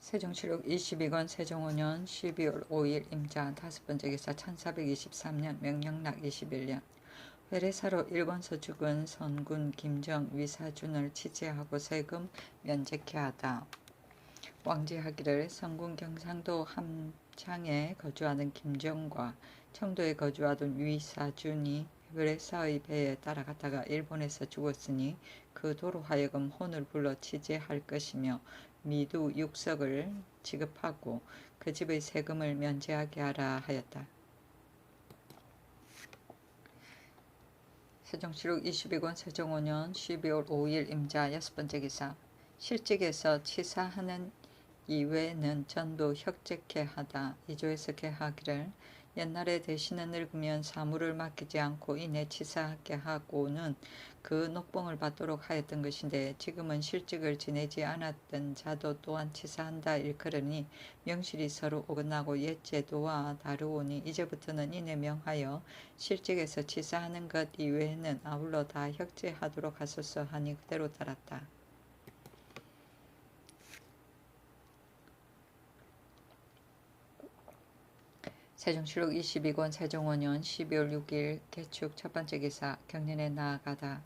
세종시록 22권 세종 5년 12월 5일 임자 다섯번째 기사 1423년 명령락 21년 회례사로 일본 서축은 선군 김정 위사준을 치지하고 세금 면제케 하다. 왕지하기를 선군 경상도 함창에 거주하는 김정과 청도에 거주하던 위사준이 회례사의 배에 따라갔다가 일본에서 죽었으니 그 도로 하여금 혼을 불러 치지할 것이며 미두 6석을 지급하고 그 집의 세금을 면제하게 하라 하였다. 세종시록 22권 세종 5년 12월 5일 임자 여섯번째 기사 실직에서 치사하는 이외는 전부 혁제케 하다. 이조에서 개하기를 옛날에 대신은 늙으면 사물을 맡기지 않고 이내 치사하게 하고는 그 녹봉을 받도록 하였던 것인데 지금은 실직을 지내지 않았던 자도 또한 치사한다 일컬으니 명실이 서로 어긋나고 옛 제도와 다르오니 이제부터는 이내 명하여 실직에서 치사하는 것 이외에는 아울러 다 혁제하도록 하소서 하니 그대로 따랐다. 세종시록 22권 세종 5년 12월 6일 개축 첫번째 기사 경년에 나아가다.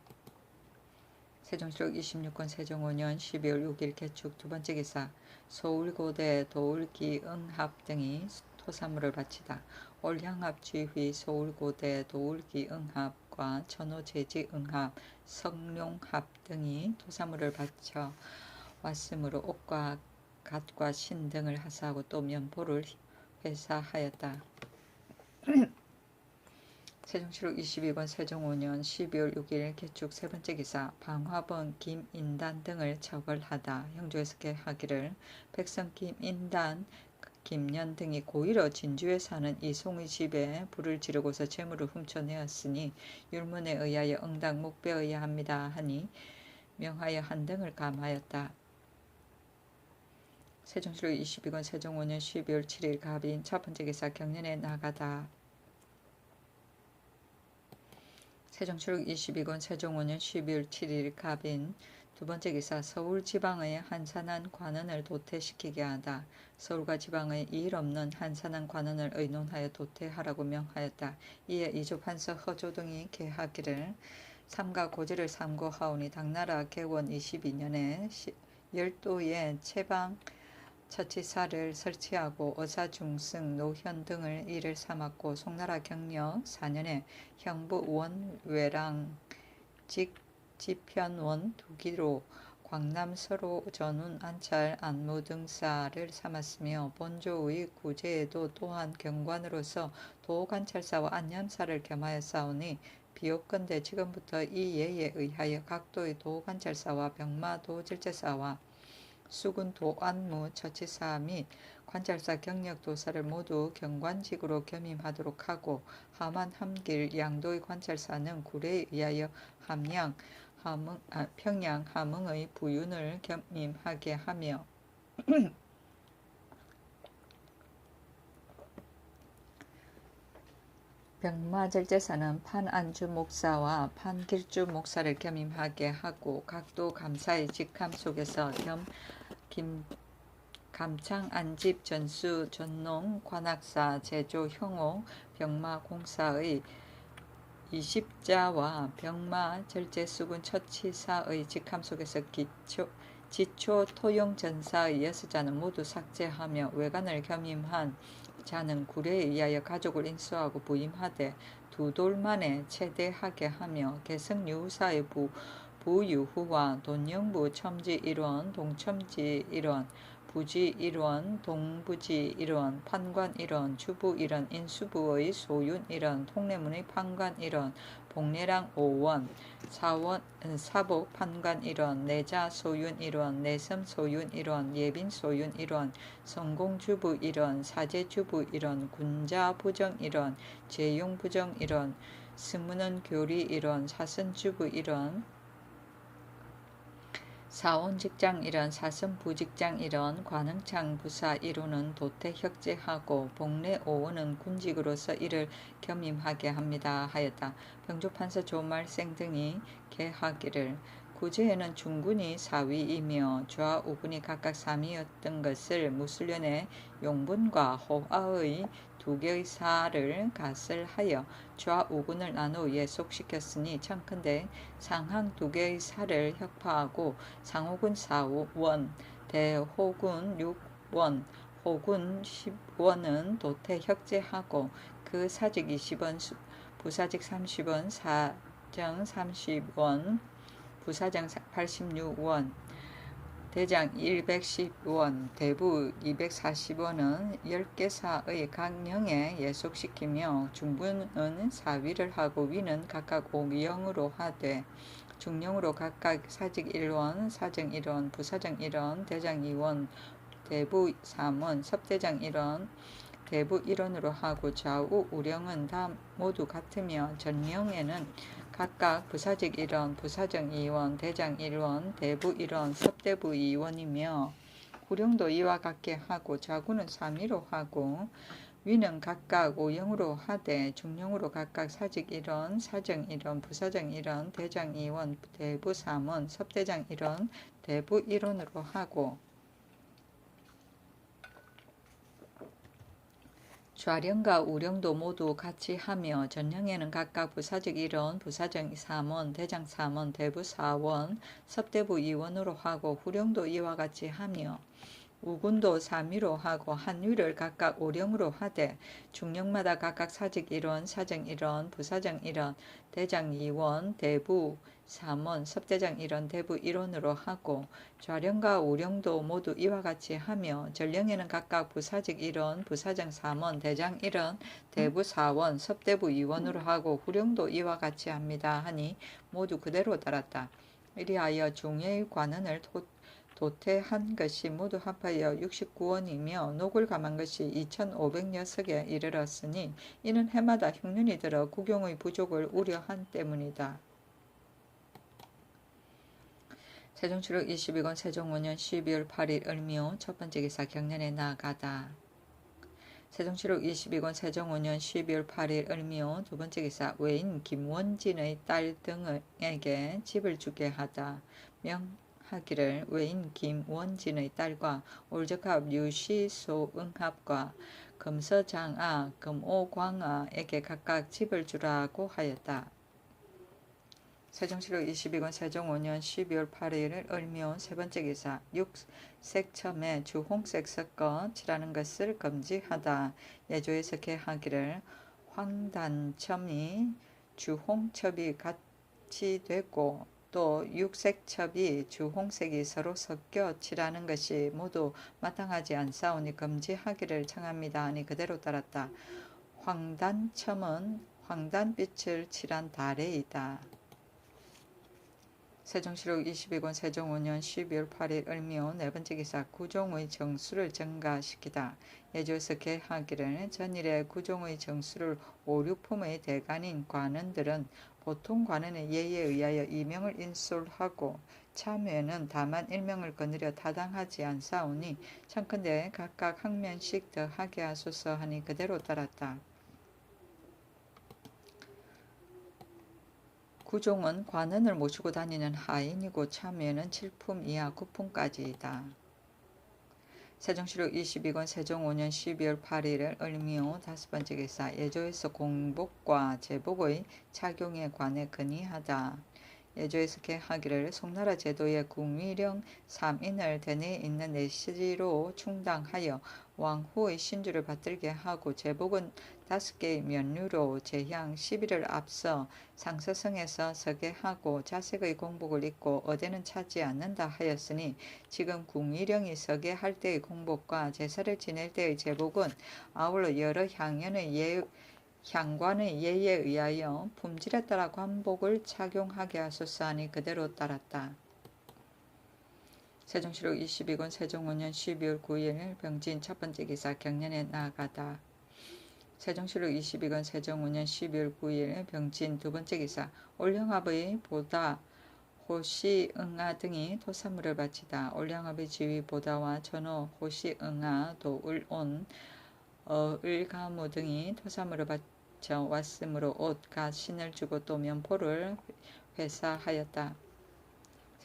세종시록 26권 세종 5년 12월 6일 개축 두번째 기사 서울고대 도울기응합 등이 토사물을 바치다. 올향합쥐휘 서울고대 도울기응합과 천호제지응합 성룡합 등이 토사물을 바쳐 왔으므로 옷과 갓과 신 등을 하사하고 또 면보를 회사하였다. 세종시록 22권 세종 5년 12월 6일 개축 세번째 기사 방화번 김인단 등을 처벌하다. 형조에서 개하기를 백성 김인단 김년 등이 고의로 진주에 사는 이송의 집에 불을 지르고서 재물을 훔쳐내었으니 율문에 의하여 응당 목배해야 합니다 하니 명하여 한 등을 감하였다. 세종시록 22권 세종 5년 12월 7일 갑인 첫번째 기사 경년에 나가다. 세종시록 22권 세종 5년 12월 7일 갑인 두번째 기사 서울지방의 한산한 관원을 도태시키게 하다. 서울과 지방의 일 없는 한산한 관원을 의논하여 도태하라고 명하였다. 이에 이조판서 허조 등이 개하기를 삼가 고지를 삼고하오니 당나라 개원 22년에 열도에 채방 처치사를 설치하고 의사중승 노현 등을 이를 삼았고 송나라 경력 4년에 형부 원외랑 직지편원 두기로 광남서로 전운 안찰 안무 등사를 삼았으며 본조의 구제에도 또한 경관으로서 도관찰사와 안념사를 겸하였사오니 비옵건대 지금부터 이 예에 의하여 각도의 도관찰사와 병마도질제사와 수군 도안무 처치사 및 관찰사 경력도사를 모두 경관직으로 겸임하도록 하고 함안 함길 양도의 관찰사는 구례에 의하여 평양 함흥의 부윤을 겸임하게 하며 병마절제사는 판안주 목사와 판길주 목사를 겸임하게 하고 각도 감사의 직함 속에서 감창 안집 전수 전농 관악사 제조 형호 병마공사의 20자와 병마 절제수군 처치사의 직함 속에서 지초 토용전사의 6자는 모두 삭제하며 외관을 겸임한 자는 구례에 의하여 가족을 인수하고 부임하되 두 돌 만에 체대하게 하며 개성유후사의 부유후와 돈영부 첨지 1원 동첨지 1원 부지 1원 동부지 1원 판관 1원 주부 1원 인수부의 소윤 1원 통례문의 판관 1원 복례랑 5원 사복 판관 1원 내자 소윤 1원 내섬 소윤 1원 예빈 소윤 1원 성공주부 1원 사제주부 1원 군자 부정 1원 재용 부정 1원 스문은 교리 1원 사선주부 1원 사원직장 1원 사선부직장 1원 관흥창 부사 1호는 도태혁제하고 복례 5원은 군직으로서 이를 겸임하게 합니다 하였다. 병조판서 조말생 등이 개하기를 구제에는 중군이 4위이며 좌우군이 각각 3위였던 것을 무술련의 용분과 호화의 두 개의 사를 가설하여 좌우군을 나누어 예속시켰으니 청컨대 상항 두 개의 사를 혁파하고 상호군 4원, 대호군 6원, 호군 10원은 도태 혁제하고 그 사직 20원, 부사직 30원, 사정 30원, 부사장 86원, 대장 110원, 대부 240원은 10개사의 강령에 예속시키며 중군은 4위를 하고 위는 각각 5영으로 하되 중령으로 각각 사직 1원, 사정 1원, 부사장 1원, 대장 2원, 대부 3원, 섭대장 1원, 대부 1원으로 하고 좌우 우령은 다 모두 같으며 전령에는 각각 부사직 1원, 부사정 2원, 대장 1원, 대부 1원, 섭대부 2원이며 후령도 이와 같게 하고 좌구는 3위로 하고 위는 각각 5영으로 하되 중령으로 각각 사직 1원, 사정 1원, 부사정 1원, 대장 2원, 대부 3원, 섭대장 1원, 대부 1원으로 하고 좌령과 우령도 모두 같이 하며 전령에는 각각 부사직 1원, 부사정 3원, 대장 3원, 대부 4원, 섭대부 2원으로 하고 후령도 이와 같이 하며 우군도 3위로 하고 한위를 각각 5령으로 하되 중령마다 각각 사직 1원, 사정 1원, 부사정 1원, 대장 2원, 대부 3원, 섭대장 1원, 대부 1원으로 하고 좌령과 우령도 모두 이와 같이 하며 전령에는 각각 부사직 1원, 부사정 3원, 대장 1원, 대부 4원, 섭대부 2원으로 하고 후령도 이와 같이 합니다 하니 모두 그대로 따랐다. 이리하여 중의 관원을 도태한 것이 모두 합하여 69원이며 녹을 감한 것이 2500녀석에 이르렀으니 이는 해마다 흉년이 들어 국용의 부족을 우려한 때문이다. 세종실록 22권 세종 5년 12월 8일 을묘 첫번째 기사 경년에 나가다. 세종실록 22권 세종 5년 12월 8일 을묘 두번째 기사 외인 김원진의 딸 등에게 집을 주게 하다. 명하기를 외인 김원진의 딸과 올적합 류시소응합과 금서장아 금오광아에게 각각 집을 주라고 하였다. 세종실록 22권 세종 5년 12월 8일 을묘 세번째 기사 육색첨에 주홍색 섞어 칠하는 것을 금지하다. 예조에서 개하기를 황단첨이 주홍첩이 같이 되고 또 육색첩이 주홍색이 서로 섞여 칠하는 것이 모두 마땅하지 않사오니 금지하기를 청합니다 하니 그대로 따랐다. 황단첨은 황단빛을 칠한 다래이다. 세종실록 22권 세종 5년 12월 8일 을묘 네번째 기사 구종의 정수를 증가시키다. 예조에서 개하기를 전일에 구종의 정수를 5, 6품의 대간인 관원들은 보통 관원의 예에 의하여 2명을 인솔하고 참회는 다만 1명을 거느려 타당하지 않사오니 청컨대 각각 한 명씩 더하게 하소서 하니 그대로 따랐다. 구종은 관원을 모시고 다니는 하인이고 참회는 7품 이하 9품까지이다. 세종실록 22권 세종 5년 12월 8일 을묘 다섯번째 기사 예조에서 공복과 제복의 착용에 관해 건의하다. 예조에서 개하기를 송나라 제도의 궁위령 3인을 대내에 있는 내시로 충당하여 왕후의 신주를 받들게 하고 제복은 5개의 면류로 제향 10일을 앞서 상서성에서 서게 하고 자색의 공복을 입고 어대는 차지 않는다 하였으니 지금 궁위령이 서게 할 때의 공복과 제사를 지낼 때의 제복은 아울러 여러 향관의 예에 의하여 품질에 따라 관복을 착용하게 하소서 하니 그대로 따랐다. 세종실록 22권 세종 5년 12월 9일 병진 첫번째 기사 경년에 나가다. 세종실록 22권 세종 5년 12월 9일 병진 두번째 기사 올영합의 보다 호시응아 등이 토사물을 바치다. 올영합의 지위 보다와 전호 호시응아 도을온 을가무 등이 토사물을 바쳐 왔으므로 옷, 가, 신을 주고 또 면포를 회사하였다.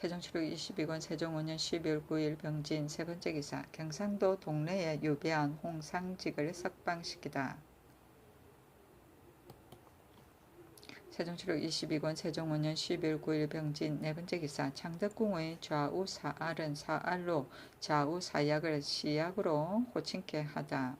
세종시로 22권 세종 5년 12월 9일 병진. 세 번째 기사. 경상도 동래에 유배한 홍상직을 석방시키다. 세종시로 22권 세종 5년 12월 9일 병진. 네 번째 기사. 창덕궁의 좌우 사알은 사알로 좌우 사약을 시약으로 호칭케 하다.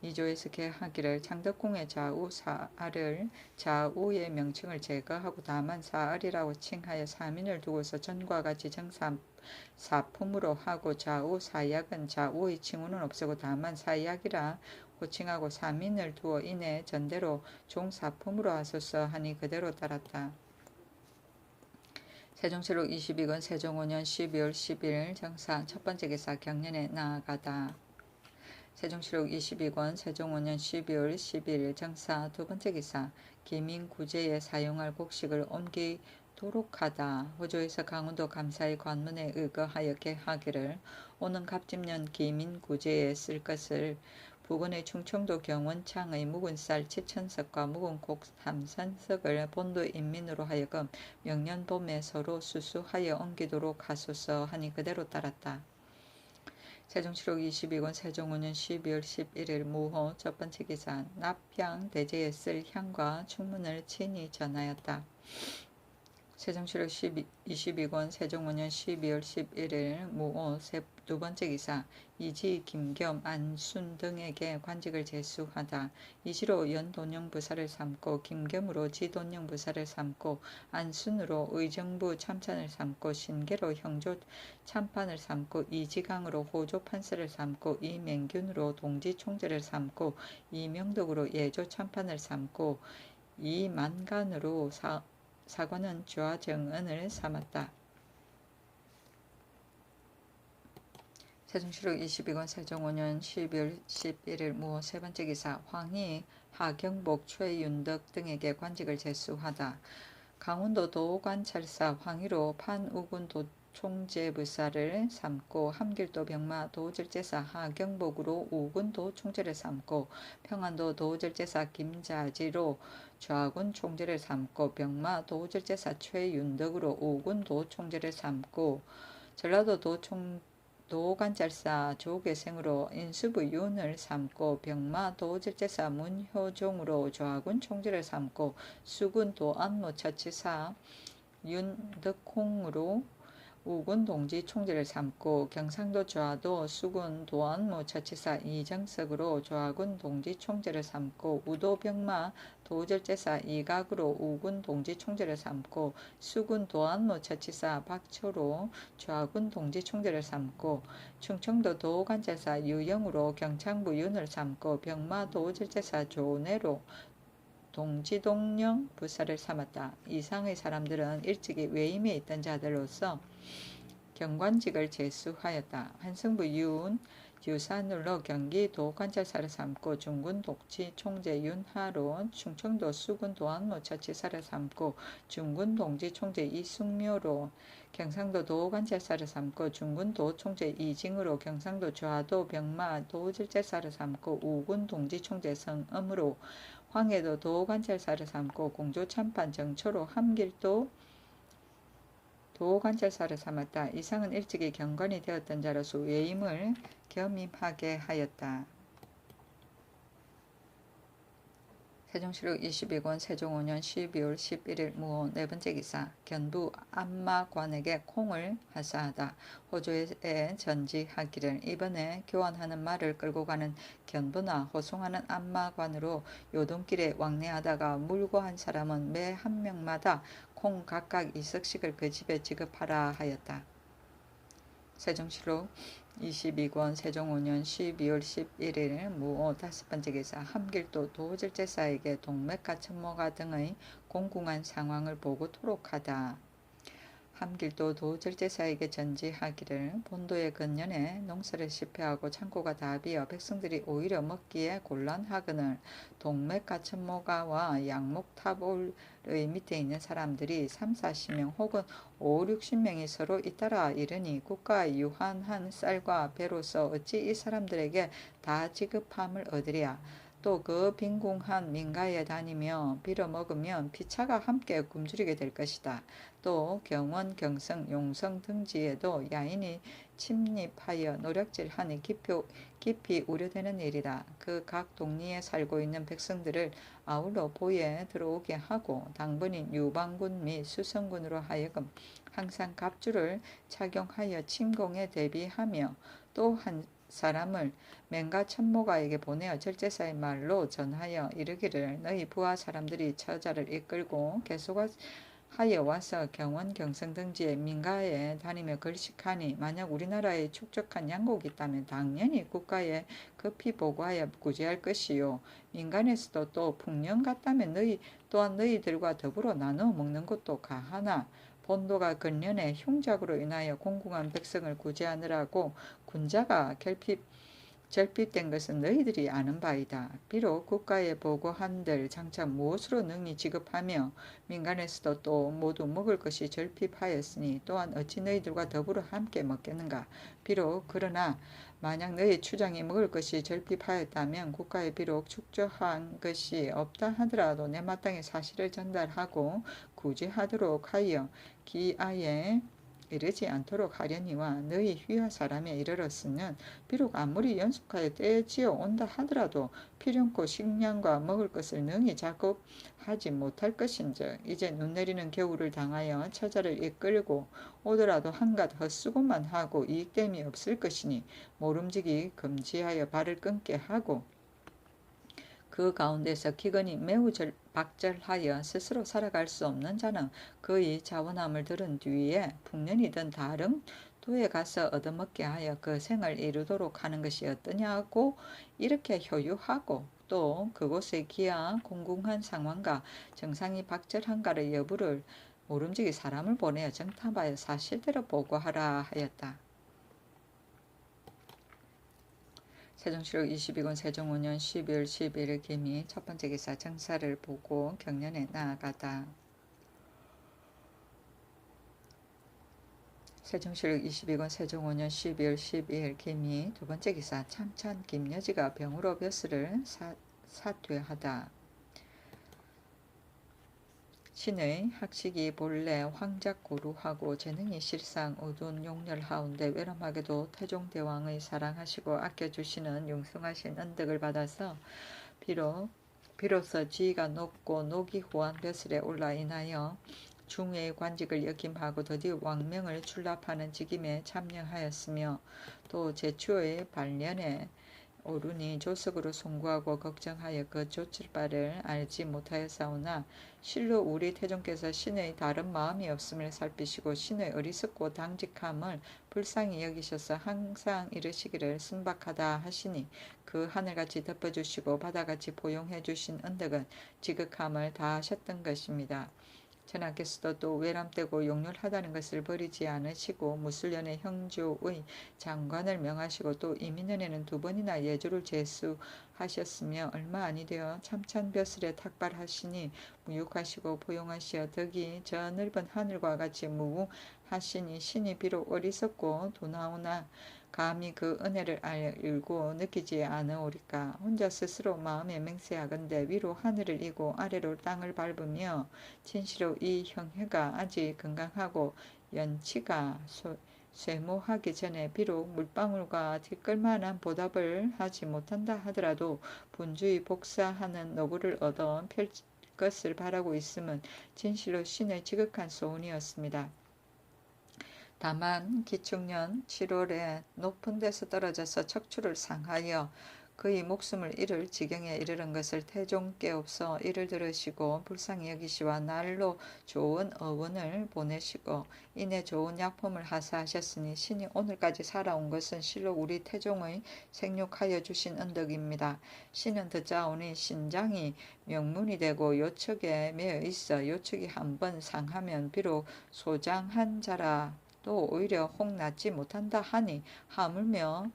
2조에서 개하기를 창덕궁의 좌우 사알을 좌우의 명칭을 제거하고 다만 사알이라고 칭하여 사민을 두고서 전과 같이 정사품으로 하고 좌우 사약은 좌우의 칭호는 없애고 다만 사약이라 호칭하고 사민을 두어 이내 전대로 종사품으로 하소서 하니 그대로 따랐다. 세종시록 22권 세종 5년 12월 10일 정사 첫 번째 기사 경련에 나아가다. 세종시록 22권 세종 5년 12월 11일 정사 두 번째 기사 기민구제에 사용할 곡식을 옮기도록 하다. 호조에서 강원도 감사의 관문에 의거하여 개하기를 오는 갑진년 기민구제에 쓸 것을 부근의 충청도 경원창의 묵은 쌀 7,000석과 묵은 곡 3,000석을 본도 인민으로 하여금 명년 봄에 서로 수수하여 옮기도록 하소서 하니 그대로 따랐다. 세종시록 22권 세종 5년 12월 11일 무호 첫 번째 기사 납향 대제에 쓸 향과 충문을 친히 전하였다. 세종시록 22권 세종 5년 12월 11일 무호 두 번째 기사 이지 김겸 안순 등에게 관직을 제수하다. 이지로 연돈영 부사를 삼고 김겸으로 지돈영 부사를 삼고 안순으로 의정부 참판을 삼고 신계로 형조 참판을 삼고 이지강으로 호조 판사를 삼고 이맹균으로 동지 총재를 삼고 이명덕으로 예조 참판을 삼고 이만간으로 사관은 좌정은을 삼았다. 세종시록 22권 세종 5년 12월 11일 무호 세 번째 기사 황희, 하경복, 최윤덕 등에게 관직을 제수하다. 강원도 도관찰사 황희로 판우군 도총재부사를 삼고 함길도 병마 도절제사 하경복으로 우군 도총재를 삼고 평안도 도절제사 김자지로 좌군 총재를 삼고 병마 도절제사 최윤덕으로 우군 도총재를 삼고 전라도 도관찰사 조계생으로 인수부 윤을 삼고 병마 도절제사 문효종으로 좌군 총재를 삼고 수군 도안모처치사 윤덕홍으로 우군 동지 총재를 삼고 경상도 좌도 수군 도안모처치사 이정석으로 좌군 동지 총재를 삼고 우도 병마 도절제사 이각으로 우군 동지 총재를 삼고 수군 도안모처치사 박초로 좌군 동지 총재를 삼고 충청도 도관찰사 유영으로 경창부 윤을 삼고 병마 도절제사 조내로 동지동령 부사를 삼았다. 이상의 사람들은 일찍이 외임에 있던 자들로서 경관직을 제수하였다. 한승부 윤 유산으로 경기도 관찰사를 삼고 중군 독지 총재 윤하로 충청도 수군 도안모처치사를 삼고 중군 동지 총재 이숙묘로 경상도 도관찰사를 삼고 중군 도총재 이징으로 경상도 좌도 병마 도질제사를 삼고 우군 동지 총재 성음으로 황해도 도관찰사를 삼고 공조 참판 정초로 함길도 도관찰사를 삼았다. 이상은 일찍이 경관이 되었던 자로서 외임을 겸임하게 하였다. 세종시록 22권 세종 5년 12월 11일 무호 네 번째 기사 견부 안마관에게 콩을 하사하다. 호조에 전지하기를 이번에 교환하는 말을 끌고 가는 견부나 호송하는 안마관으로 요동길에 왕래하다가 물고 한 사람은 매 한 명마다 콩 각각 2석씩을 그 집에 지급하라 하였다. 세종시록 22권 세종 5년 12월 11일 무호 다섯 번째 기사 함길도 도절제사에게 동맥과 천모가 등의 공궁한 상황을 보고토록 하다. 함길도 도절제사에게 전지하기를 본도의 근년에 농사를 실패하고 창고가 다 비어 백성들이 오히려 먹기에 곤란하거늘 동맥과 천모가와 양목탑올의 밑에 있는 사람들이 3-40명 혹은 5-60명이 서로 잇따라 이르니 국가의 유한한 쌀과 배로서 어찌 이 사람들에게 다 지급함을 얻으랴. 또 그 빈궁한 민가에 다니며 빌어먹으면 피차가 함께 굶주리게 될 것이다. 또 경원, 경성, 용성 등지에도 야인이 침입하여 노략질하니 깊이 우려되는 일이다. 그 각 동리에 살고 있는 백성들을 아울러 보에 들어오게 하고 당번인 유방군 및 수성군으로 하여금 항상 갑주를 착용하여 침공에 대비하며 또 한 사람을 맹가 천모가에게 보내어 절제사의 말로 전하여 이르기를 너희 부하 사람들이 처자를 이끌고 계속하여 와서 경원 경성 등지의 민가에 다니며 걸식하니 만약 우리나라에 축적한 양곡이 있다면 당연히 국가에 급히 보고하여 구제할 것이요 민간에서도 또 풍년 같다면 또한 너희들과 더불어 나누어 먹는 것도 가하나 본도가 근년에 흉작으로 인하여 공궁한 백성을 구제하느라고 군자가 결핍된 것은 너희들이 아는 바이다. 비록 국가에 보고한들 장차 무엇으로 능히 지급하며 민간에서도 또 모두 먹을 것이 결핍하였으니 또한 어찌 너희들과 더불어 함께 먹겠는가. 비록 그러나 만약 너희 추장이 먹을 것이 결핍하였다면 국가에 비록 축적한 것이 없다 하더라도 내 마땅히 사실을 전달하고 구제하도록 하여 기아에 이르지 않도록 하려니와 너희 휘하 사람에 이르렀으면 비록 아무리 연속하여 때에 지어 온다 하더라도 필연코 식량과 먹을 것을 능히 작업하지 못할 것인즉 이제 눈 내리는 겨울을 당하여 처자를 이끌고 오더라도 한갓 헛수고만 하고 이익됨이 없을 것이니 모름지기 금지하여 발을 끊게 하고 그 가운데서 기근이 매우 박절하여 스스로 살아갈 수 없는 자는 그의 자원함을 들은 뒤에 풍년이든 다른 도에 가서 얻어먹게 하여 그 생을 이루도록 하는 것이 어떠냐고 이렇게 효유하고 또 그곳에 기아 공궁한 상황과 정상이 박절한가를 여부를 모름지기 사람을 보내어 정탐하여 사실대로 보고하라 하였다. 세종실록 22권 세종 5년 12월 12일 김이 첫 번째 기사 정사를 보고 경련에 나아가다. 세종실록 22권 세종 5년 12월 12일 김이 두 번째 기사 참찬 김여지가 병으로 벼슬을 사퇴하다. 신의 학식이 본래 황작고루하고 재능이 실상 어두운 용렬하운데 외람하게도 태종대왕의 사랑하시고 아껴주시는 융숭하신 은덕을 받아서 비로소 지위가 높고 노기호한 벼슬에 올라 인하여 중외의 관직을 역임하고 드디어 왕명을 출납하는 직임에 참여하였으며 또 제추의 반련에 오르니 조석으로 송구하고 걱정하여 그 조칠 바를 알지 못하였사오나 실로 우리 태종께서 신의 다른 마음이 없음을 살피시고 신의 어리석고 당직함을 불쌍히 여기셔서 항상 이르시기를 순박하다 하시니 그 하늘같이 덮어주시고 바다같이 포용해 주신 은덕은 지극함을 다하셨던 것입니다. 전하께서도 또 외람되고 용렬하다는 것을 버리지 않으시고 무술년의 형조의 장관을 명하시고 또 이민년에는 2번이나 예조를 제수하셨으며 얼마 아니 되어 참찬벼슬에 탁발하시니 무육하시고 포용하시어 덕이 저 넓은 하늘과 같이 무궁하시니 신이 비록 어리석고 도나오나 감히 그 은혜를 알고 느끼지 않으오리까. 혼자 스스로 마음에 맹세하건대 위로 하늘을 이고 아래로 땅을 밟으며 진시로 이 형해가 아직 건강하고 연치가 쇠모하기 전에 비록 물방울과 티끌만한 보답을 하지 못한다 하더라도 분주히 복사하는 노고를 얻어 펼 것을 바라고 있음은 진실로 신의 지극한 소원이었습니다. 다만 기축년 7월에 높은 데서 떨어져서 척추를 상하여 그의 목숨을 잃을 지경에 이르는 것을 태종께옵서 이를 들으시고 불쌍히 여기시와 날로 좋은 어원을 보내시고 이내 좋은 약품을 하사하셨으니 신이 오늘까지 살아온 것은 실로 우리 태종의 생육하여 주신 은덕입니다. 신은 듣자오니 신장이 명문이 되고 요척에 매여 있어 요척이 한번 상하면 비록 소장한 자라 또 오히려 혹 낫지 못한다 하니 하물며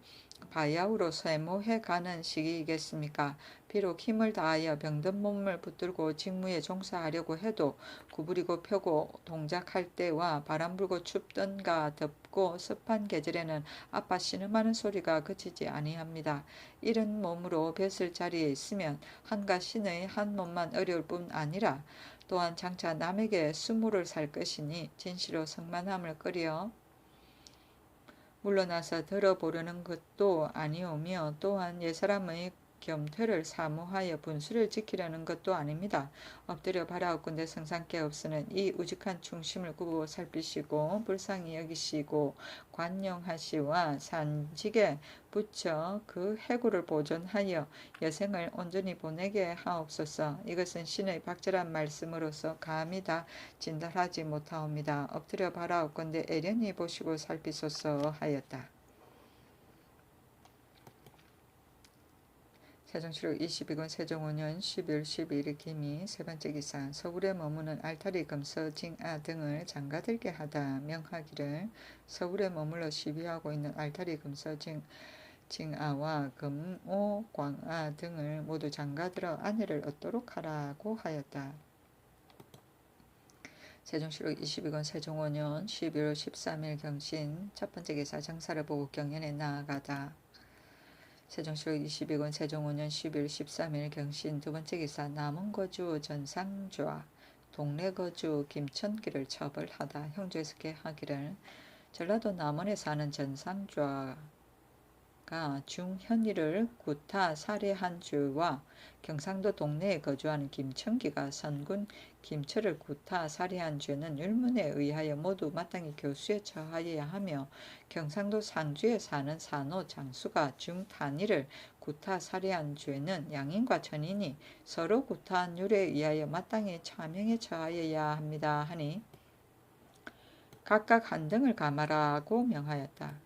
바야흐로 쇠모해 가는 시기이겠습니까? 비록 힘을 다하여 병든 몸을 붙들고 직무에 종사하려고 해도 구부리고 펴고 동작할 때와 바람 불고 춥던가 덥고 습한 계절에는 아파 신음하는 소리가 그치지 아니합니다. 이런 몸으로 벼슬 자리에 있으면 한가 신의 한 몸만 어려울 뿐 아니라 또한 장차 남에게 수모를 살 것이니 진시로 성만함을 끓여 물러나서 들어보려는 것도 아니오며 또한 옛사람의 겸퇴를 사모하여 분수를 지키려는 것도 아닙니다. 엎드려 바라옵건대 성상께 없으는 이 우직한 충심을 굽어 살피시고 불쌍히 여기시고 관용하시와 산직에 붙여 그 해구를 보존하여 여생을 온전히 보내게 하옵소서. 이것은 신의 박절한 말씀으로서 감히 다 진달하지 못하옵니다. 엎드려 바라옵건대 애련히 보시고 살피소서 하였다. 세종시록 22권 세종 5년 12월 12일 기미 세번째 기사 서울에 머무는 알타리 금서징아 등을 장가들게 하다 명하기를 서울에 머물러 시비하고 있는 알타리 금서징아와 금오광아 등을 모두 장가들어 아내를 얻도록 하라고 하였다. 세종시록 22권 세종 5년 12월 13일 경신 첫번째 기사 정사를 보고 경연에 나아가다. 세종시록 22권 세종 5년 12월 13일 경신 두번째 기사 남원거주 전상좌 동래거주 김천기를 처벌하다. 형조에서 계하기를 전라도 남원에 사는 전상좌가 중현이를 구타 살해한 죄와 경상도 동래에 거주하는 김천기가 선군 김철을 구타 살해한 죄는 율문에 의하여 모두 마땅히 교수에 처하여야 하며 경상도 상주에 사는 산호 장수가 중탄이를 구타 살해한 죄는 양인과 천인이 서로 구타한 율에 의하여 마땅히 차명에 처하여야 합니다 하니 각각 한 등을 감하라고 명하였다.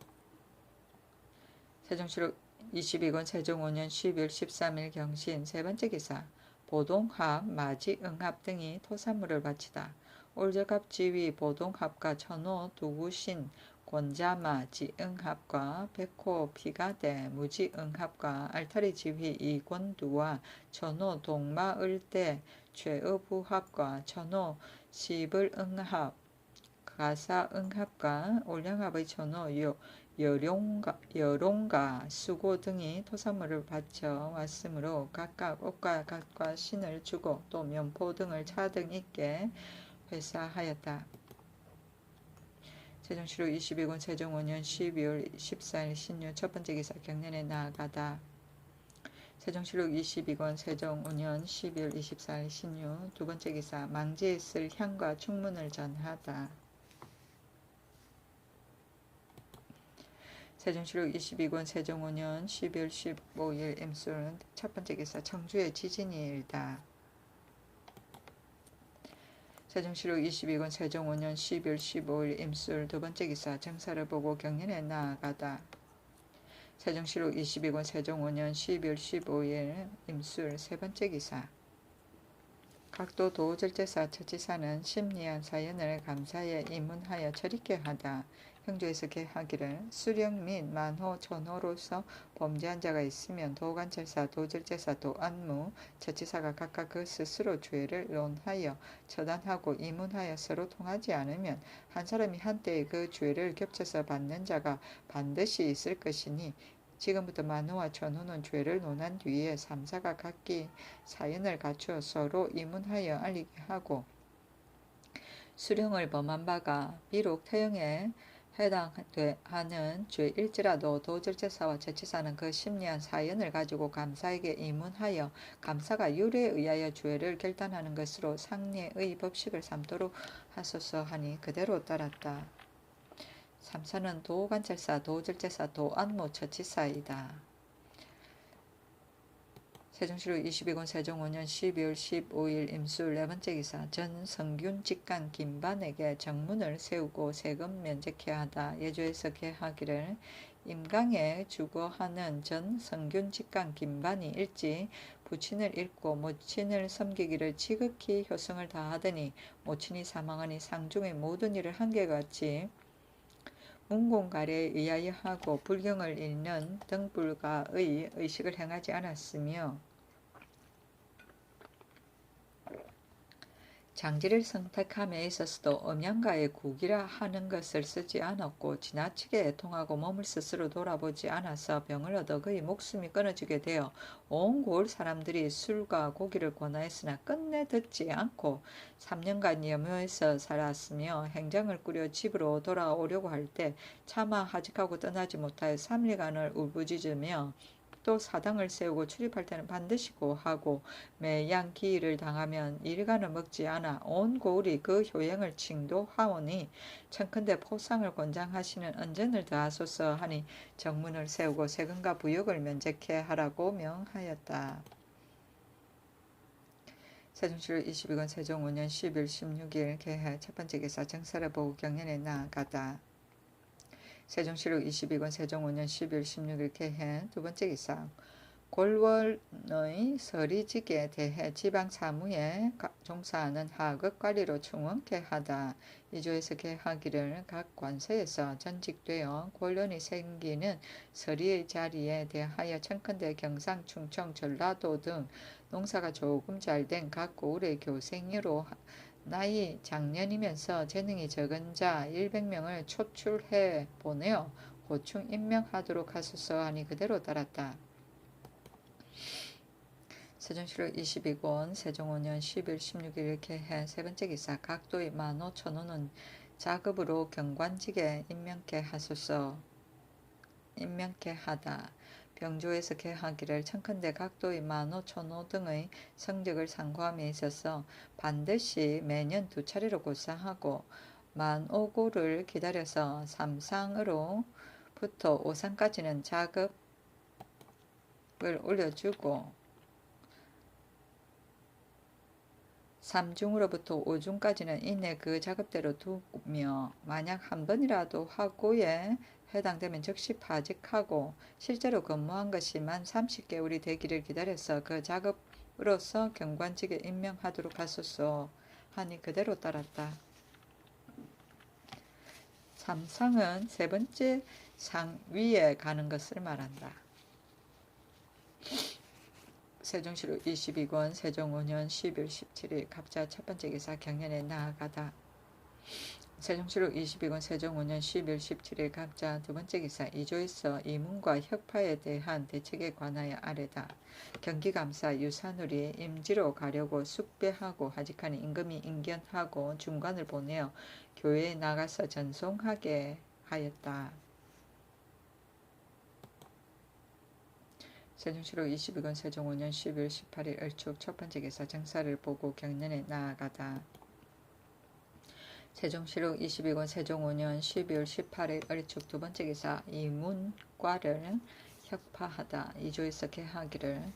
세종시록 22권 세종 5년 12월 13일 경신 세번째 기사 보동합, 마지응합 등이 토산물을 바치다. 올저갑 지위 보동합과 천호, 두구신, 권자마, 지응합과 백호, 피가대, 무지응합과 알타리 지휘 이권두와 천호, 동마을대, 최의부합과 천호, 시불응합, 가사응합과 올량합의 천호, 여롱가, 수고 등이 토산물을 바쳐 왔으므로 각각 옷과 갓과 신을 주고 또 면포 등을 차등 있게 회사하였다. 세종시록 22권 세종 5년 12월 14일 신유 첫번째 기사 경연에 나아가다. 세종시록 22권 세종 5년 12월 24일 신유 두번째 기사 망지에 쓸 향과 충문을 전하다. 세종시록 22권 세종 5년 12월 15일 임술 첫번째 기사 청주의 지진이 일다. 세종시록 22권 세종 5년 12월 15일 임술 두번째 기사 정사를 보고 경연에 나아가다. 세종시록 22권 세종 5년 12월 15일 임술 세번째 기사 각도 도절제사 처치사는 심리한 사연을 감사에 입문하여 처리케 하다. 형조에서 계하기를 수령 및 만호, 천호로서 범죄한 자가 있으면 도관찰사, 도절제사, 도안무, 처치사가 각각 그 스스로 죄를 논하여 처단하고 입문하여 서로 통하지 않으면 한 사람이 한때에 그 죄를 겹쳐서 받는 자가 반드시 있을 것이니 지금부터 만호와 천호는 죄를 논한 뒤에 3사가 각기 사연을 갖추어 서로 입문하여 알리게 하고 수령을 범한 바가 비록 태형에 해당하는 죄일지라도 도절제사와 처치사는 그 심리한 사연을 가지고 감사에게 입문하여 감사가 율에 의하여 죄를 결단하는 것으로 상례의 법식을 삼도록 하소서 하니 그대로 따랐다. 3사는 도관찰사, 도절제사, 도안무, 처치사이다. 세종시록 22권 세종 5년 12월 15일 임술 네번째 기사 전성균 직간 김반에게 정문을 세우고 세금 면제케 하다. 예조에서 계하기를 임강에 주거하는 전성균 직간 김반이 일찍 부친을 잃고 모친을 섬기기를 지극히 효성을 다하더니 모친이 사망하니 상중의 모든 일을 한결같이 운공가래에 의하여 하고 불경을 읽는 등불가의 의식을 행하지 않았으며 장지를 선택함에 있어서도 음양가의 국이라 하는 것을 쓰지 않았고 지나치게 애통하고 몸을 스스로 돌아보지 않아서 병을 얻어 그의 목숨이 끊어지게 되어 온 고을 사람들이 술과 고기를 권하였으나 끝내 듣지 않고 3년간 염려에서 살았으며 행장을 꾸려 집으로 돌아오려고 할 때 차마 하직하고 떠나지 못하여 3일간을 울부짖으며 또 사당을 세우고 출입할 때는 반드시 고하고 매양 기일을 당하면 일간을 먹지 않아 온 고을이 그 효행을 칭도하오니 청컨대 포상을 권장하시는 언전을 더하소서 하니 정문을 세우고 세금과 부역을 면제케 하라고 명하였다. 세종실 22권 세종 5년 10일 16일 개해 첫 번째 기사 정사를 보고 경연에 나아가다. 세종실록 22권 세종 5년 10일 16일 개해 두 번째 기사 골원의 서리직에 대해 지방사무에 종사하는 하급 관리로 충원케 하다. 이조에서 개하기를 각 관서에서 전직되어 권론이 생기는 서리의 자리에 대하여 청컨대 경상, 충청, 전라도 등 농사가 조금 잘된 각 고을의 교생으로 나이 작년이면서 재능이 적은 자 100명을 초출해 보내어 고충 임명하도록 하소서 하니 그대로 따랐다. 세종실록 22권 세종 5년 10일 16일 개해 세 번째 기사 각도의 15,000호는 자급으로 경관직에 임명케 하다. 병조에서 개하기를 청컨대 각도의 15,000호 등의 성적을 상고함에 있어서 반드시 매년 2차례로 고사하고 15,000호를 기다려서 3상으로부터 5상까지는 자급을 올려주고 3중으로부터 5중까지는 이내 그 작업대로 두며 만약 한 번이라도 하고에 해당되면 즉시 파직하고 실제로 근무한 것이 만 30개월이 되기를 기다려서 그 작업으로서 경관직에 임명하도록 하소서 하니 그대로 따랐다. 3상은 세 번째 상 위에 가는 것을 말한다. 세종실록 22권 세종 5년 10일 17일 갑자 첫 번째 기사 경연에 나아가다. 세종실록 22권 세종 5년 10일 17일 갑자 두 번째 기사 이조에서 이문과 혁파에 대한 대책에 관하여 아래다. 경기감사 유산울이 임지로 가려고 숙배하고 하직하니 임금이 인견하고 중관을 보내어 교회에 나가서 전송하게 하였다. 세종실록 22권 세종 5년 10일 18일 을축 첫 번째 기사 정사를 보고 경연에 나아가다. 세종실록 22권 세종 5년 12월 18일 을축 두 번째 기사 이문과를 혁파하다. 이조에서 개하기를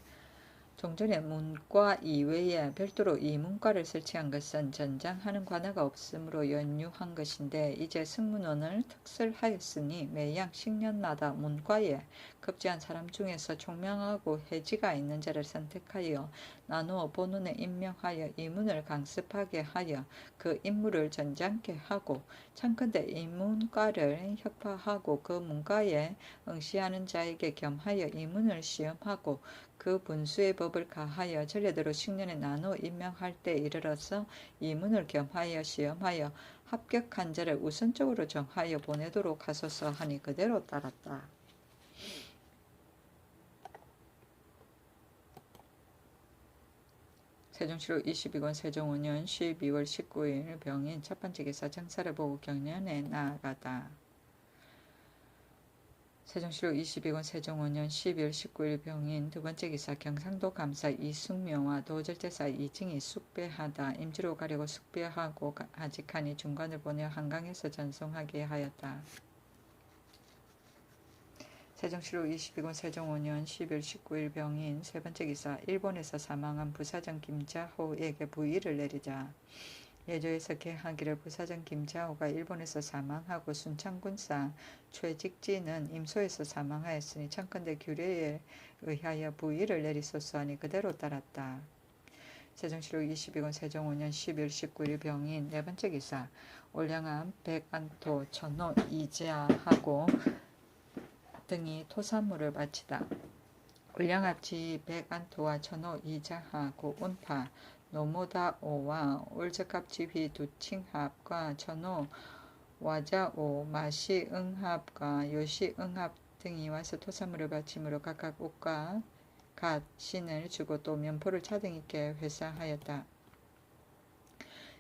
종전에 문과 이외에 별도로 이문과를 설치한 것은 전장하는 관아가 없으므로 연유한 것인데 이제 승문원을 특설하였으니 매양 식년마다 문과에 급제한 사람 중에서 총명하고 해지가 있는 자를 선택하여 나누어 본원에 임명하여 이문을 강습하게 하여 그 임무를 전장케 하고 청컨대 이문과를 혁파하고 그 문과에 응시하는 자에게 겸하여 이문을 시험하고 그 분수의 법을 가하여 전례대로 식년에 나누어 임명할 때 이르러서 이문을 겸하여 시험하여 합격한 자를 우선적으로 정하여 보내도록 하소서 하니 그대로 따랐다. 세종실록 22권 세종 5년 12월 19일 병인 첫 번째 기사 정사를 보고 경연에 나아가다. 세종실록 22권 세종 5년 12월 19일 병인 두 번째 기사 경상도 감사 이숙명과 도절제사 이증이 숙배하다. 임지로 가려고 숙배하고 하직하니 중관을 보내어 한강에서 전송하게 하였다. 세종실록 22권 세종 5년 10일 19일 병인 세 번째 기사 일본에서 사망한 부사장 김자호에게 부의를 내리자. 예조에서 개하기를 부사장 김자호가 일본에서 사망하고 순창군사 최직지는 임소에서 사망하였으니 청컨대 규례에 의하여 부의를 내리소서 하니 그대로 따랐다. 세종시록 22권 세종 5년 12월 19일 병인 네 번째 기사 올량암 백안토 천호 이자하고 등이 토산물을 바치다. 올량암지 백안토와 천호 이자하고 운파 노모다오와 올적합지휘 두칭합과 천호 와자오 마시응합과 요시응합 등이 와서 토산물을 바침으로 각각 옷과 갓 신을 주고 또 면포를 차등 있게 회사하였다.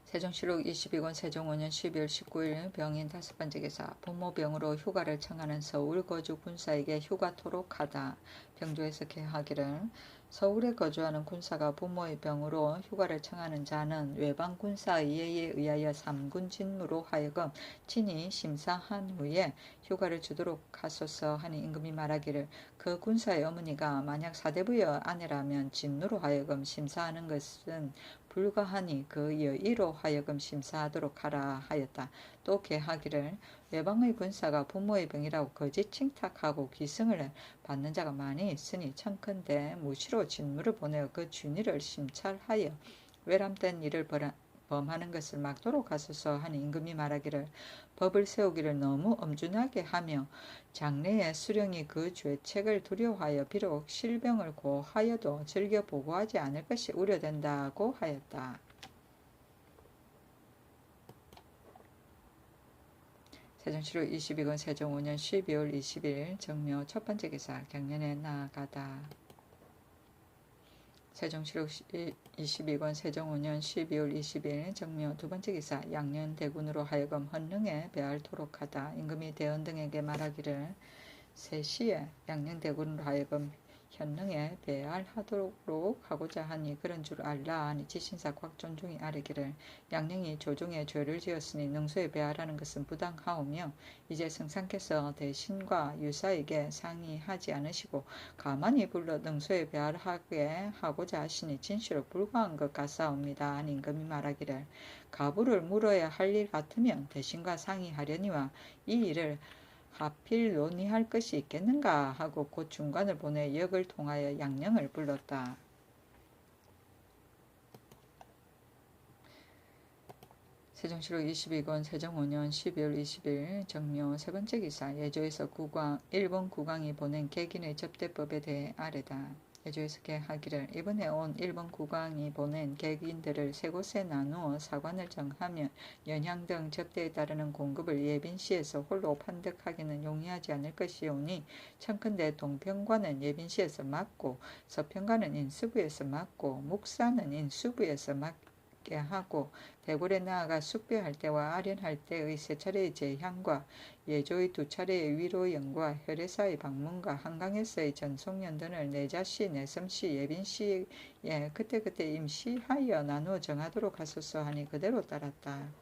세종시록 22권 세종 5년 12월 19일 병인 다섯 번째 기사 부모병으로 휴가를 청하는 서울 거주 군사에게 휴가 토록하다. 병조에서 개하기를 서울에 거주하는 군사가 부모의 병으로 휴가를 청하는 자는 외방 군사의 예에 의하여 3군 진무로 하여금 친히 심사한 후에 휴가를 주도록 하소서 하니 임금이 말하기를 그 군사의 어머니가 만약 사대부의 아내라면 진무로 하여금 심사하는 것은 불가하니 그 여의로 하여금 심사하도록 하라 하였다. 또 개하기를 외방의 군사가 부모의 병이라고 거짓 칭탁하고 기승을 받는 자가 많이 있으니 청컨대 무시로 진무를 보내어 그 준위를 심찰하여 외람된 일을 범하는 것을 막도록 하소서 하니 임금이 말하기를 법을 세우기를 너무 엄준하게 하며 장래에 수령이 그 죄책을 두려워하여 비록 실병을 고하여도 즐겨 보고하지 않을 것이 우려된다고 하였다. 세종시록 22권 세종 5년 12월 20일 정묘 첫 번째 기사 경년에 나아가다. 세종시록 22권 세종 5년 12월 20일 정묘 두 번째 기사 양년대군으로 하여금 헌릉에 배할토록 하다. 임금이 대원 등에게 말하기를 세시에 양년대군으로 하여금 현릉에 배할하도록 하고자 하니 그런 줄 알라 하니 지신사 곽존중이 아뢰기를 양령이 조종에 죄를 지었으니 능소에 배할하는 것은 부당하오며 이제 성상께서 대신과 유사에게 상의하지 않으시고 가만히 불러 능소에 배할하게 하고자 하시니 진실로 불과한 것 같사옵니다 하니 임금이 말하기를 가부를 물어야 할 일 같으면 대신과 상의하려니와 이 일을 하필 논의할 것이 있겠는가 하고 곧 중관을 보내 역을 통하여 양령을 불렀다. 세종시록 22권 세종 5년 12월 20일 정묘 세 번째 기사 예조에서 일본 국왕이 보낸 객인의 접대법에 대해 아뢰다. 예조에서 개하기를 이번에 온 일본 국왕이 보낸 객인들을 세 곳에 나누어 사관을 정하면 연향 등 접대에 따르는 공급을 예빈시에서 홀로 판득하기는 용이하지 않을 것이오니 청컨대 동평관은 예빈시에서 맡고 서평관은 인수부에서 맡고 묵사는 인수부에서 맡게 하고 대궐에 나아가 숙배할 때와 아련할 때의 세 차례의 제향과 예조의 두 차례의 위로연과 혈례사의 방문과 한강에서의 전송연단을 내자시, 내섬시, 예빈시에 그때그때 임시하여 나누어 정하도록 하소서 하니 그대로 따랐다.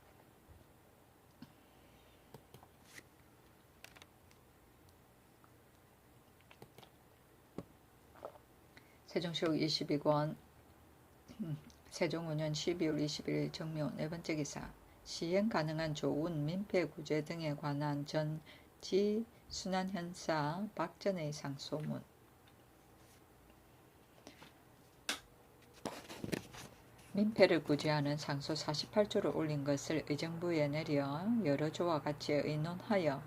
세종시록 22권 세종 5년 12월 21일 정묘 네 번째 기사 시행 가능한 조운, 민폐 구제 등에 관한 전지 순환현사 박전의 상소문. 민폐를 구제하는 상소 48조를 올린 것을 의정부에 내려 여러 조와 같이 의논하여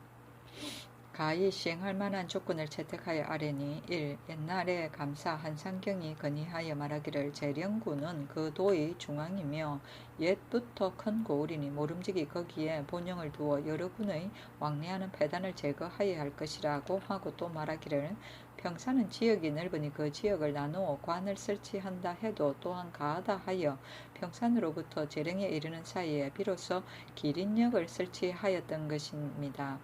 가히 시행할 만한 조건을 채택하여 아뢰니 1. 옛날에 감사 한상경이 건의하여 말하기를 재령군은 그 도의 중앙이며 옛부터 큰 고을이니 모름지기 거기에 본영을 두어 여러 군의 왕래하는 패단을 제거하여야 할 것이라고 하고 또 말하기를 평사는 지역이 넓으니 그 지역을 나누어 관을 설치한다 해도 또한 가하다 하여 평산으로부터 재령에 이르는 사이에 비로소 기린역을 설치하였던 것입니다.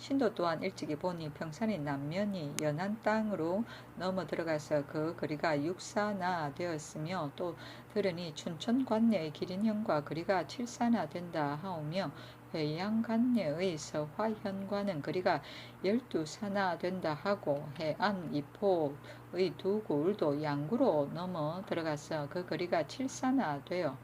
신도 또한 일찍이 보니 평산이 남면이 연안 땅으로 넘어 들어가서 그 거리가 육사나 되었으며 또 들으니 춘천 관내의 기린현과 거리가 칠사나 된다 하오며 회양 관내의 서화현과는 거리가 12사나 된다 하고 해안 이포의 두 고을도 양구로 넘어 들어가서 그 거리가 칠사나 되어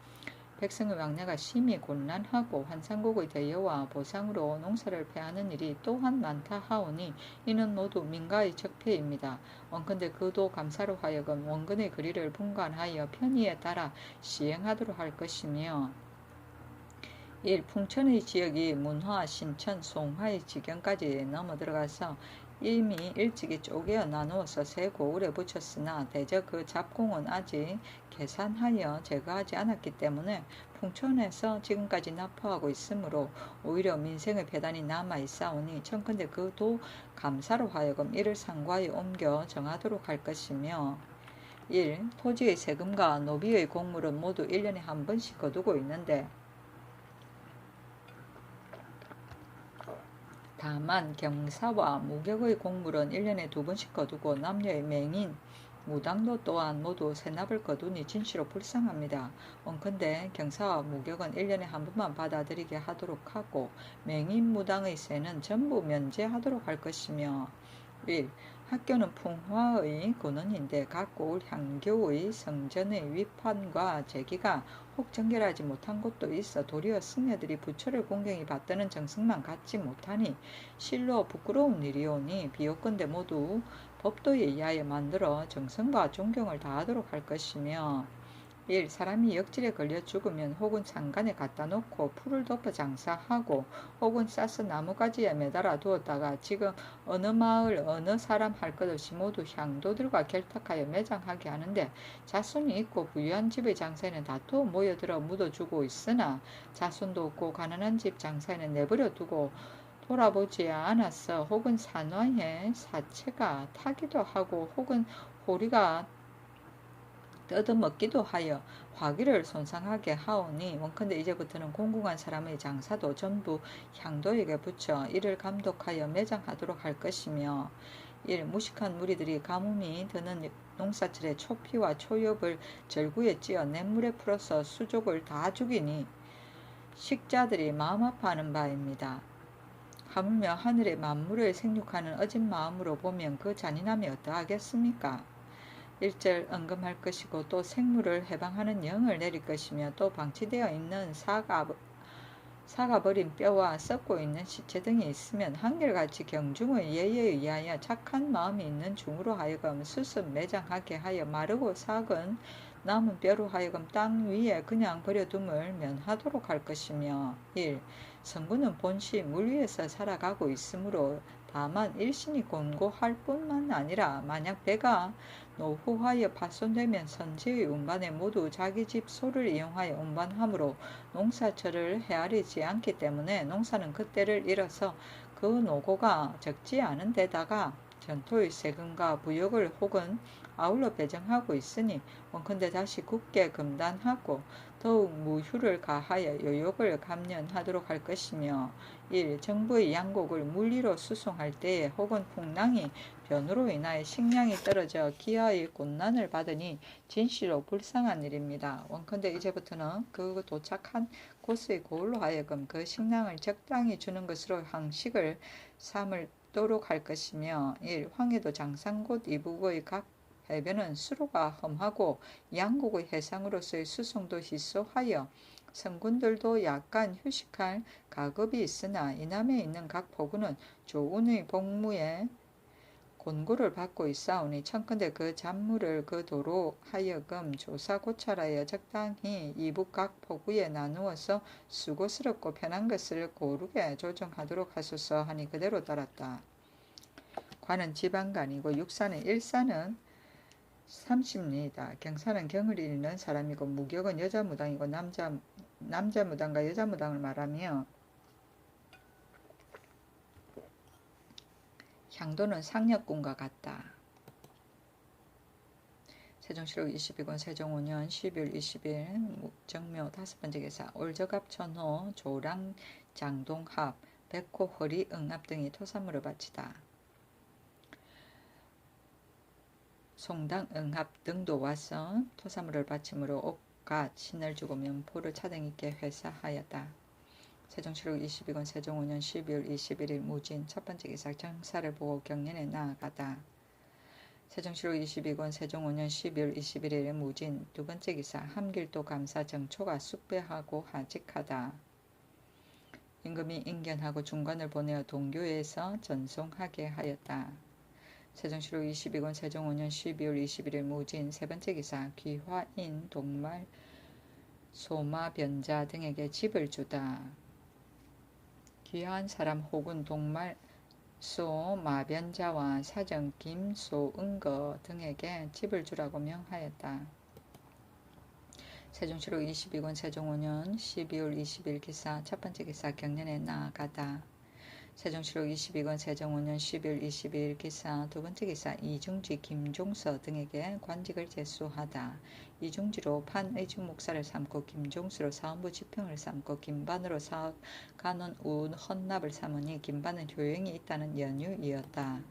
백성의 왕래가 심히 곤란하고 환상국의 대여와 보상으로 농사를 패하는 일이 또한 많다 하오니 이는 모두 민가의 적폐입니다. 원컨대 그도 감사로 하여금 원근의 거리를 분간하여 편의에 따라 시행하도록 할 것이며 1. 풍천의 지역이 문화, 신천, 송화의 지경까지 넘어들어가서 이미 일찍이 쪼개어 나누어서 세 고을에 붙였으나 대저 그 잡공은 아직 계산하여 제거하지 않았기 때문에 풍천에서 지금까지 납포하고 있으므로 오히려 민생의 배단이 남아있사오니 청컨대 그 도 감사로 하여금 이를 상고하여 옮겨 정하도록 할 것이며 1. 토지의 세금과 노비의 공물은 모두 1년에 한 번씩 거두고 있는데 다만 경사와 무격의 공물은 1년에 2번씩 거두고 남녀의 맹인, 무당도 또한 모두 세납을 거두니 진시로 불쌍합니다. 원컨대 경사와 무격은 1년에 한 번만 받아들이게 하도록 하고 맹인, 무당의 세는 전부 면제하도록 할 것이며 1. 학교는 풍화의 근원인데 각 고을 향교의 성전의 위판과 제기가 혹 정결하지 못한 곳도 있어 도리어 승려들이 부처를 공경히 받드는 정성만 갖지 못하니 실로 부끄러운 일이오니 비옵건대 모두 법도에 의하여 만들어 정성과 존경을 다하도록 할 것이며 1. 사람이 역질에 걸려 죽으면 혹은 장간에 갖다 놓고 풀을 덮어 장사하고 혹은 싸서 나무가지에 매달아 두었다가 지금 어느 마을 어느 사람 할 것 없이 모두 향도들과 결탁하여 매장하게 하는데 자손이 있고 부유한 집의 장사에는 다투어 모여들어 묻어주고 있으나 자손도 없고 가난한 집 장사에는 내버려 두고 돌아보지 않았어. 혹은 산화에 사체가 타기도 하고 혹은 호리가 뜯어먹기도 하여 화기를 손상하게 하오니 원컨대 이제부터는 공공한 사람의 장사도 전부 향도에게 붙여 이를 감독하여 매장하도록 할 것이며 1. 무식한 무리들이 가뭄이 드는 농사철에 초피와 초엽을 절구에 찧어 냇물에 풀어서 수족을 다 죽이니 식자들이 마음 아파하는 바입니다. 하물며 하늘의 만물을 생육하는 어진 마음으로 보면 그 잔인함이 어떠하겠습니까? 1절 언금할 것이고 또 생물을 해방하는 영을 내릴 것이며 또 방치되어 있는 사가버린 뼈와 썩고 있는 시체 등이 있으면 한결같이 경중의 예에 의하여 착한 마음이 있는 중으로 하여금 수습 매장하게 하여 마르고 삭은 남은 뼈로 하여금 땅 위에 그냥 버려둠을 면하도록 할 것이며 1. 성군은 본시 물 위에서 살아가고 있으므로 다만 일신이 곤고할 뿐만 아니라 만약 배가 노후하여 파손되면 선지의 운반에 모두 자기 집 소를 이용하여 운반하므로 농사철을 헤아리지 않기 때문에 농사는 그때를 잃어서 그 노고가 적지 않은 데다가 전토의 세금과 부역을 혹은 아울러 배정하고 있으니 원컨대 다시 굳게 금단하고 더욱 무휴를 가하여 요역을 감면하도록 할 것이며 1. 정부의 양곡을 물리로 수송할 때에 혹은 풍랑이 변으로 인하여 식량이 떨어져 기아의 곤난을 받으니 진실로 불쌍한 일입니다. 원컨대 이제부터는 그 도착한 곳의 고을로 하여금 그 식량을 적당히 주는 것으로 항식을 삼도록 할 것이며 1. 황해도 장산곳 이북의 각 해변은 수로가 험하고 양곡의 해상으로서의 수송도 희소하여 성군들도 약간 휴식할 가급이 있으나 이남에 있는 각 포구는 조운의 복무에 곤고를 받고 있사오니 청컨대 그 잡물을 그 도로 하여금 조사 고찰하여 적당히 이북 각 포구에 나누어서 수고스럽고 편한 것을 고르게 조정하도록 하소서 하니 그대로 따랐다. 관은 지방간이고 육산의 일산은 30리이다. 경사는 경을 잃는 사람이고 무격은 여자 무당이고 남자 무당과 여자 무당을 말하며 향도는 상력군과 같다. 세종시록 22권 세종 5년 12월 20일 정묘 5번째 계사 올저갑 천호 조랑 장동합 백호 허리 응합 등이 토산물을 바치다. 송당 응합 등도 와서 토사물을 바침으로 옷과 신을 주고 면포를 차등있게 회사하였다. 세종시록 22권 세종 5년 12월 21일 무진 첫번째 기사 정사를 보고 경연에 나아가다. 세종시로 22권 세종 5년 12월 21일에 무진. 두 번째 기사. 함길도 감사 정초가 숙배하고 하직하다. 임금이 인견하고 중관을 보내어 동교에서 전송하게 하였다. 세종시로 22권 세종 5년 12월 21일 무진. 세 번째 기사. 귀화인, 동말, 소마, 변자 등에게 집을 주다. 귀한 사람 혹은 동말, 소, 마변자와 사정, 김, 소, 은거 등에게 집을 주라고 명하였다. 세종시로 22권 세종 5년 12월 20일 기사. 첫 번째 기사. 경년에 나아가다. 세종시로 22권 세종 5년 12월 22일 기사. 두 번째 기사. 이중지, 김종서 등에게 관직을 제수하다. 이중지로 판의중 목사를 삼고 김종수로 사헌부 지평을 삼고 김반으로 사간원 우 헌납을 삼으니 김반은 효용이 있다는 연유이었다.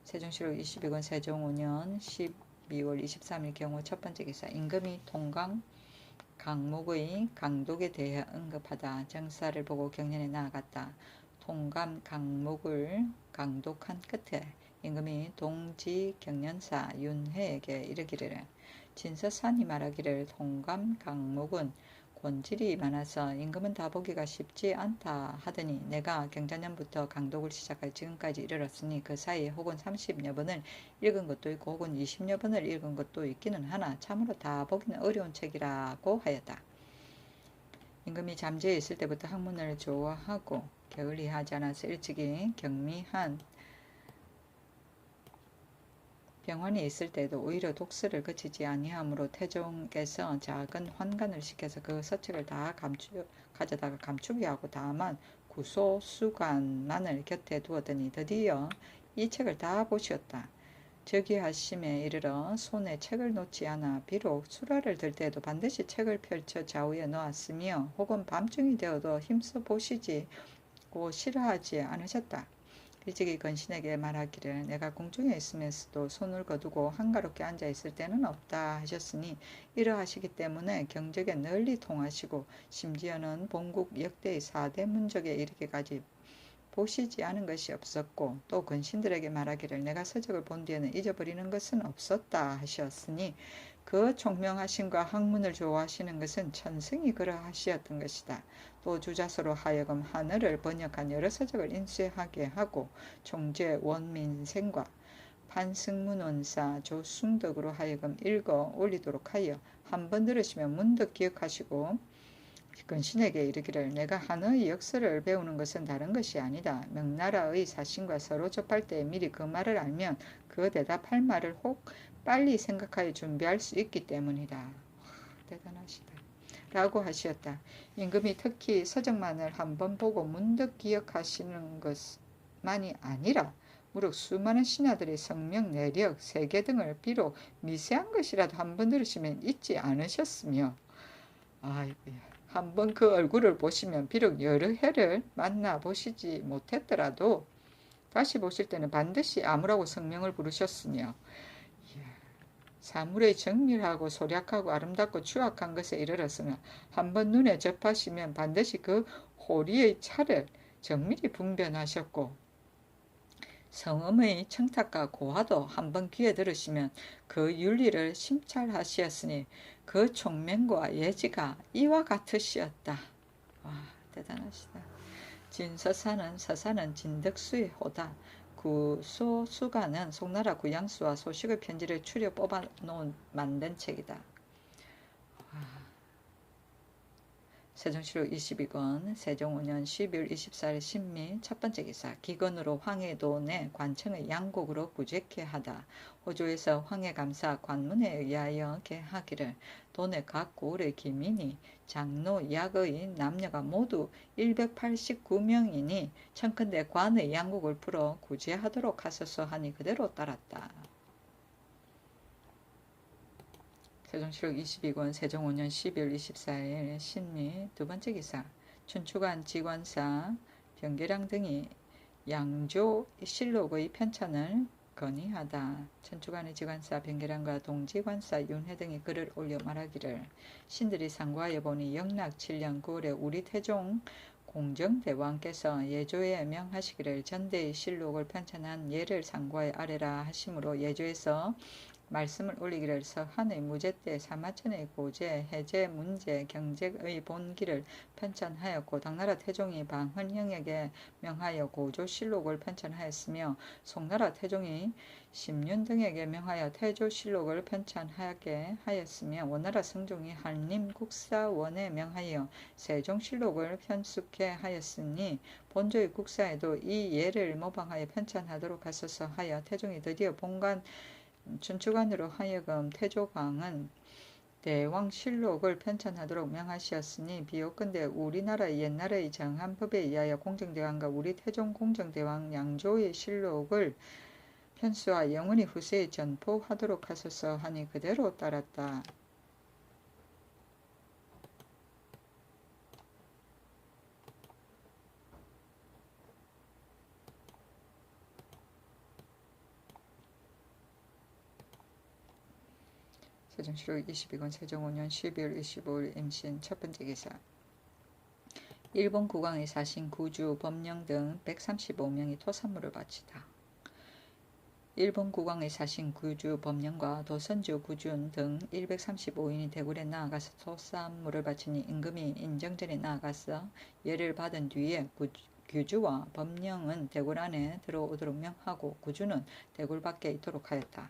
세종시로 22권 세종 5년 12월 23일 경우 첫 번째 기사. 임금이 통강 강목의 강독에 대해 언급하다. 정사를 보고 경연에 나아갔다. 통감 강목을 강독한 끝에 임금이 동지 경연사 윤회에게 이르기를, 진서산이 말하기를 통감 강목은 권질이 많아서 임금은 다 보기가 쉽지 않다 하더니, 내가 경자년부터 강독을 시작할 지금까지 이르렀으니 그 사이에 혹은 30여 번을 읽은 것도 있고 혹은 20여 번을 읽은 것도 있기는 하나 참으로 다 보기는 어려운 책이라고 하였다. 임금이 잠재에 있을 때부터 학문을 좋아하고 게을리하지 않아서 일찍이 경미한 병환이 있을 때도 오히려 독서를 그치지 아니하므로 태종께서 작은 환관을 시켜서 그 서책을 다 가져다가 감추게 하고 다만 구소 수관만을 곁에 두었더니 드디어 이 책을 다 보시었다. 즉위하심에 이르러 손에 책을 놓지 않아 비록 수라를 들 때에도 반드시 책을 펼쳐 좌우에 놓았으며 혹은 밤중이 되어도 힘써 보시고 싫어하지 않으셨다. 일찍이 건신에게 말하기를, 내가 궁중에 있으면서도 손을 거두고 한가롭게 앉아 있을 때는 없다 하셨으니, 이러하시기 때문에 경적에 널리 통하시고 심지어는 본국 역대의 4대 문적에 이르기까지 보시지 않은 것이 없었고, 또 건신들에게 말하기를, 내가 서적을 본 뒤에는 잊어버리는 것은 없었다 하셨으니, 그 총명하심과 학문을 좋아하시는 것은 천승이 그러하시었던 것이다. 또 주자서로 하여금 하늘을 번역한 여러 서적을 인쇄하게 하고, 총재 원민생과 판승문원사 조승덕으로 하여금 읽어 올리도록 하여 한 번 들으시면 문득 기억하시고 건신에게 이르기를, 내가 한의 역사를 배우는 것은 다른 것이 아니다. 명나라의 사신과 서로 접할 때 미리 그 말을 알면 그 대답할 말을 혹 빨리 생각하여 준비할 수 있기 때문이다. 대단하시다. 라고 하시었다. 임금이 특히 서적만을 한번 보고 문득 기억하시는 것만이 아니라 무릇 수많은 신하들의 성명, 내력, 세계 등을 비록 미세한 것이라도 한번 들으시면 잊지 않으셨으며, 아이고야, 한번 그 얼굴을 보시면 비록 여러 해를 만나보시지 못했더라도 다시 보실 때는 반드시 아무라고 성명을 부르셨으며, 사물의 정밀하고 소략하고 아름답고 추악한 것에 이르렀으나 한번 눈에 접하시면 반드시 그 호리의 차를 정밀히 분별하셨고, 성음의 청탁과 고화도 한번 귀에 들으시면 그 윤리를 심찰하시었으니 그 총명과 예지가 이와 같으시었다. 와, 대단하시다. 진서사는 서사는 진덕수의 호다. 구소수가는 송나라 구양수와 소식의 편지를 추려 뽑아놓은 만든 책이다. 세종시로 22권 세종 5년 12월 24일 신미 첫 번째 기사. 기건으로 황해도 내 관청의 양곡으로 구제케 하다. 호조에서 황해감사 관문에 의하여 개하기를, 도내 각 고을의 기민이 장로 약의 남녀가 모두 189명이니 청컨대 관의 양곡을 풀어 구제하도록 하소서 하니 그대로 따랐다. 세종시로 22권 세종 5년 12월 24일 신미 두 번째 기사. 춘추관 지관사 변계량 등이 양조 실록의 편찬을 건의하다. 춘추관의 지관사 변계량과 동지관사 윤회 등이 글을 올려 말하기를, 신들이 상고하여 보니 영락 7년 9월에 우리 태종 공정대왕께서 예조에 명하시기를 전대의 실록을 편찬한 예를 상고하여 아래라 하심으로 예조에서 말씀을 올리기를 서한의 무제 때 사마천의 고제, 해제, 문제, 경제의 본기를 편찬하였고 당나라 태종이 방헌영에게 명하여 고조실록을 편찬하였으며 송나라 태종이 심윤 등에게 명하여 태조실록을 편찬하게 하였으며 원나라 성종이 한림국사원에 명하여 세종실록을 편숙해 하였으니 본조의 국사에도 이 예를 모방하여 편찬하도록 하소서 하여 태종이 드디어 본관 춘추관으로 하여금 태조광은 대왕실록을 편찬하도록 명하시었으니 비옥건대 우리나라의 옛날의 정한 법에 의하여 공정대왕과 우리 태종 공정대왕 양조의 실록을 편수와 영원히 후세에 전포하도록 하소서 하니 그대로 따랐다. 세종실록 22권 세종 5년 12월 25일 임신 첫 번째 기사. 일본 국왕의 사신 구주, 법령 등 135명이 토산물을 바치다. 일본 국왕의 사신 구주, 법령과 도선주, 구준 등 135인이 대궐에 나아가서 토산물을 바치니 임금이 인정전에 나아가서 예를 받은 뒤에 규주와 법령은 대궐 안에 들어오도록 명하고 구주는 대궐 밖에 있도록 하였다.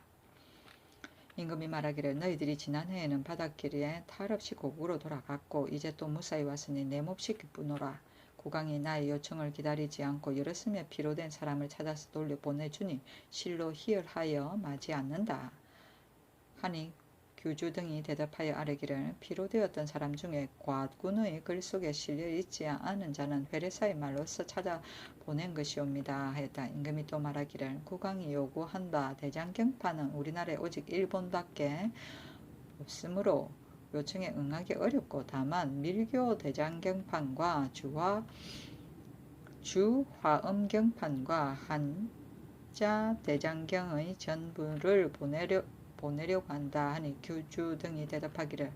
임금이 말하기를 너희들이 지난해에는 바닷길에 탈없이 고국으로 돌아갔고 이제 또 무사히 왔으니 내 몹시 기쁘노라. 국왕이 나의 요청을 기다리지 않고 여럿음에 피로된 사람을 찾아서 돌려보내주니 실로 희열하여 마지 않는다. 하니 규주 등이 대답하여 아뢰기를 피로되었던 사람 중에 과군의 글 속에 실려 있지 않은 자는 회례사의 말로서 찾아보낸 것이옵니다 하였다. 임금이 또 말하기를 국왕이 요구한 바 대장경판은 우리나라에 오직 일본밖에 없으므로 요청에 응하기 어렵고 다만 밀교 대장경판과 주화음경판과 한자 대장경의 전부를 보내려고 한다 하니 규주 등이 대답하기를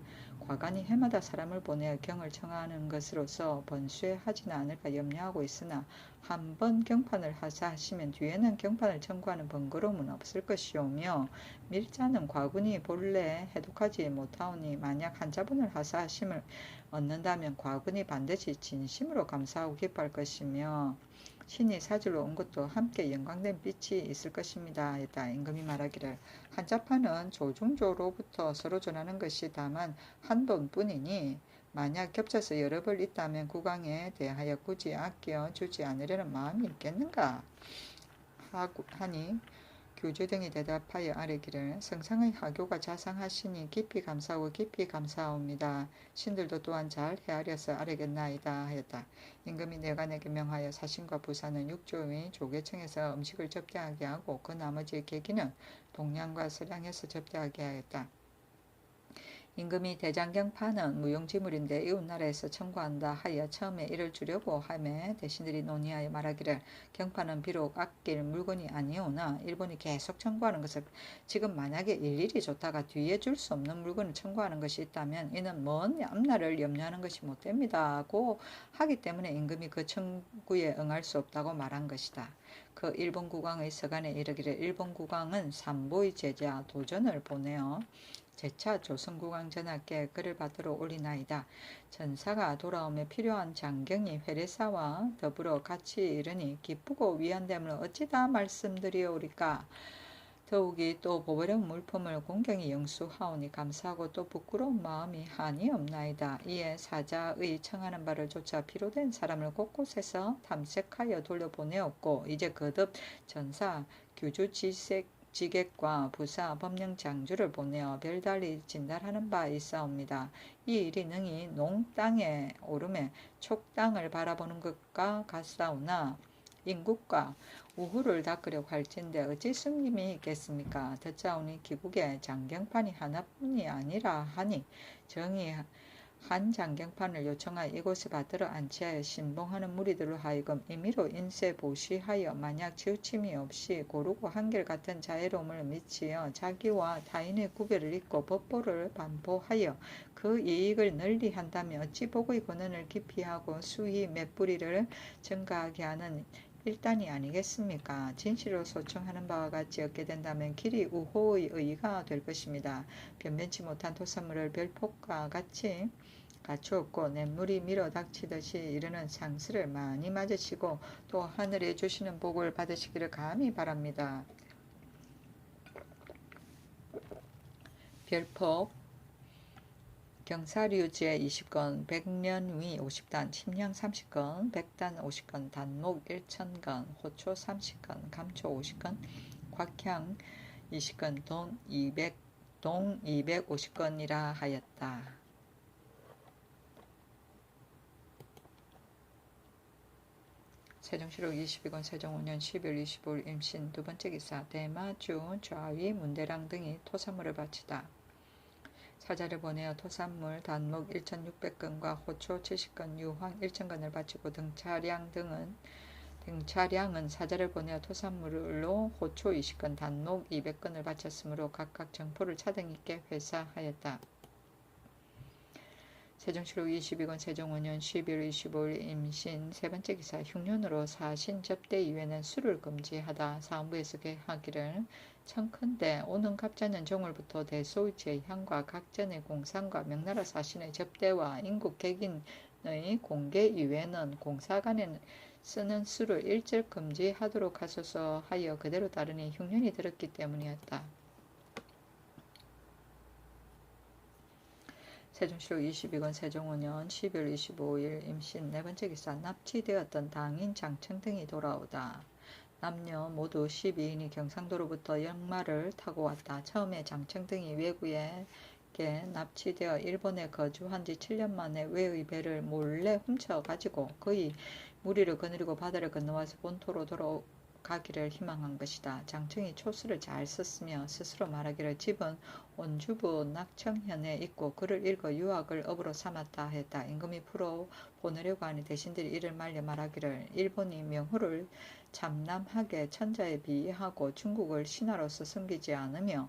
과관이 해마다 사람을 보내어 경을 청하는 것으로서 번수하지는 않을까 염려하고 있으나 한 번 경판을 하자 하시면 뒤에는 경판을 청구하는 번거로움은 없을 것이오며 밀자는 과군이 본래 해독하지 못하오니 만약 한자본을 하사 하심을 얻는다면 과군이 반드시 진심으로 감사하고 기뻐할 것이며 신이 사주로 온 것도 함께 영광된 빛이 있을 것입니다 했다. 임금이 말하기를 한자판은 조중조로부터 서로 전하는 것이 다만 한 돈뿐이니 만약 겹쳐서 여러 벌 있다면 국왕에 대하여 굳이 아껴 주지 않으려는 마음이 있겠는가 하니 규주 등이 대답하여 아뢰기를 성상의 하교가 자상하시니 깊이 감사하고 깊이 감사합니다. 신들도 또한 잘 헤아려서 아뢰겠나이다 하였다. 임금이 내관에게 명하여 사신과 부사는 육조의 조계청에서 음식을 접대하게 하고 그 나머지 계기는 동량과 서량에서 접대하게 하였다. 임금이 대장경판은 무용지물인데 이웃나라에서 청구한다 하여 처음에 이를 주려고 하매 대신들이 논의하여 말하기를 경판은 비록 아낄 물건이 아니오나 일본이 계속 청구하는 것을 지금 만약에 일일이 줬다가 뒤에 줄 수 없는 물건을 청구하는 것이 있다면 이는 먼 앞날을 염려하는 것이 못됩니다고 하기 때문에 임금이 그 청구에 응할 수 없다고 말한 것이다. 그 일본 국왕의 서간에 이르기를 일본 국왕은 삼보의 제자 도전을 보내어 제차 조선국왕 전하께 글을 받들어 올리나이다. 전사가 돌아오며 필요한 장경이 회례사와 더불어 같이 이르니 기쁘고 위안됨을 어찌다 말씀드리오리까. 더욱이 또 보배력 물품을 공경히 영수하오니 감사하고 또 부끄러운 마음이 한이 없나이다. 이에 사자의 청하는 바를 조차 피로된 사람을 곳곳에서 탐색하여 돌려보내었고 이제 거듭 전사 규주지객과 부사 법령 장주를 보내어 별달리 진달하는 바 있사옵니다. 이 일이 능히 농땅에 오름에 촉땅을 바라보는 것과 같사오나 인국과 우후를 닦으려고 할진데 어찌 숨김이 있겠습니까? 듣자오니 기국에 장경판이 하나뿐이 아니라 하니 정이 한 장경판을 요청하여 이곳에 받들어 안치하여 신봉하는 무리들로 하여금 임의로 인세 보시하여 만약 치우침이 없이 고르고 한결같은 자애로움을 미치어 자기와 타인의 구별을 잇고 법보를 반포하여 그 이익을 널리 한다면 어찌 복의 권한을 기피하고 수희 몇 뿌리를 증가하게 하는 일단이 아니겠습니까? 진실로 소청하는 바와 같이 얻게 된다면 길이 우호의 의가 될 것입니다. 변변치 못한 토사물을 별폭과 같이 갖추었고 냇물이 밀어 닥치듯이 이르는 상스를 많이 맞으시고 또 하늘에 주시는 복을 받으시기를 감히 바랍니다. 별폭 경사류제 20건, 백년위 50단, 침량 30건, 백단 50건, 단목 1000건, 호초 30건, 감초 50건, 곽향 20건, 동 250건이라 하였다. 세종시록 22권 세종 5년 12월 25일 임신 두번째 기사 대마주 좌위 문대랑 등이 토산물을 바치다. 사자를 보내어 토산물 단목 1600건과 호초 70건, 유황 1000건을 바치고 등차량은 사자를 보내어 토산물로 호초 20건, 단목 200건을 바쳤으므로 각각 정포를 차등 있게 회사하였다. 세종시록 22권 세종 5년 12월 25일 임신 세번째 기사 흉년으로 사신 접대 이외에는 술을 금지하다. 사원부에서 하기를 청컨대 오는 갑자년 정월부터 대소의 제향과 각전의 공상과 명나라 사신의 접대와 인국 객인의 공개 이외에는 공사간에 쓰는 술을 일절 금지하도록 하소서 하여 그대로 따르니 흉년이 들었기 때문이었다. 세종시록 22권 세종 5년 12월 25일 임신 네번째 기사 납치되었던 당인 장청 등이 돌아오다. 남녀 모두 12인이 경상도로부터 역마를 타고 왔다. 처음에 장청 등이 외구에게 납치되어 일본에 거주한 지 7년 만에 외의 배를 몰래 훔쳐가지고 거의 무리를 거느리고 바다를 건너와서 본토로 돌아가기를 희망한 것이다. 장청이 초수를 잘 썼으며 스스로 말하기를 집은 온주부 낙청현에 있고 글을 읽어 유학을 업으로 삼았다 했다. 임금이 풀어 보내려고 하니 대신들이 이를 말려 말하기를 일본이 명호를 참남하게 천자에 비하고 중국을 신하로서 섬기지 않으며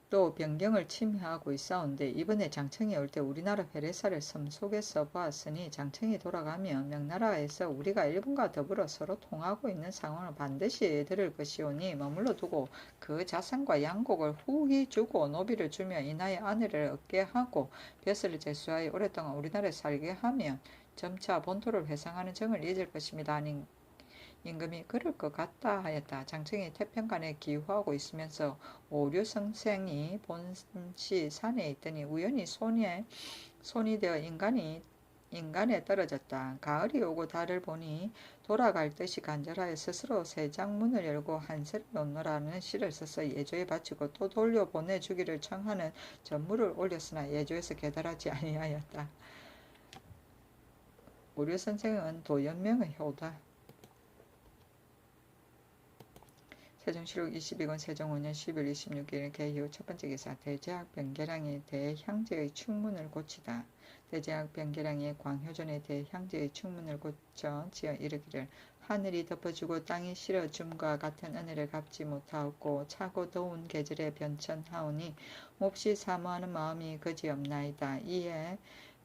또 변경을 침해하고 있사온데 이번에 장청이 올 때 우리나라 베레사를 섬 속에서 보았으니 장청이 돌아가면 명나라에서 우리가 일본과 더불어 서로 통하고 있는 상황을 반드시 들을 것이오니 머물러 두고 그 자산과 양곡을 후히 주고 노비를 주며 이나의 아내를 얻게 하고 벼슬을 제수하여 오랫동안 우리나라에 살게 하면 점차 본토를 회상하는 정을 잊을 것입니다. 아니 임금이 그럴 것 같다 하였다. 장청이 태평간에 기후하고 있으면서 오류성생이 본시 산에 있더니 우연히 손이 되어 인간에 떨어졌다. 가을이 오고 달을 보니 돌아갈 듯이 간절하여 스스로 세장문을 열고 한세를 놓노라는 시를 써서 예조에 바치고 또 돌려 보내주기를 청하는 전물을 올렸으나 예조에서 계달하지 아니하였다. 오류선생은 도연명의 효다. 세종시록 22권 세종 5년 10월 26일 개휴 첫번째 기사 대제학 변계량이 대향제의 충문을 고치다. 대제학 변계량이 광효전의 대향제의 충문을 고쳐 지어 이르기를 하늘이 덮어주고 땅이 실어줌과 같은 은혜를 갚지 못하고 차고 더운 계절에 변천하오니 몹시 사모하는 마음이 그지없나이다. 이에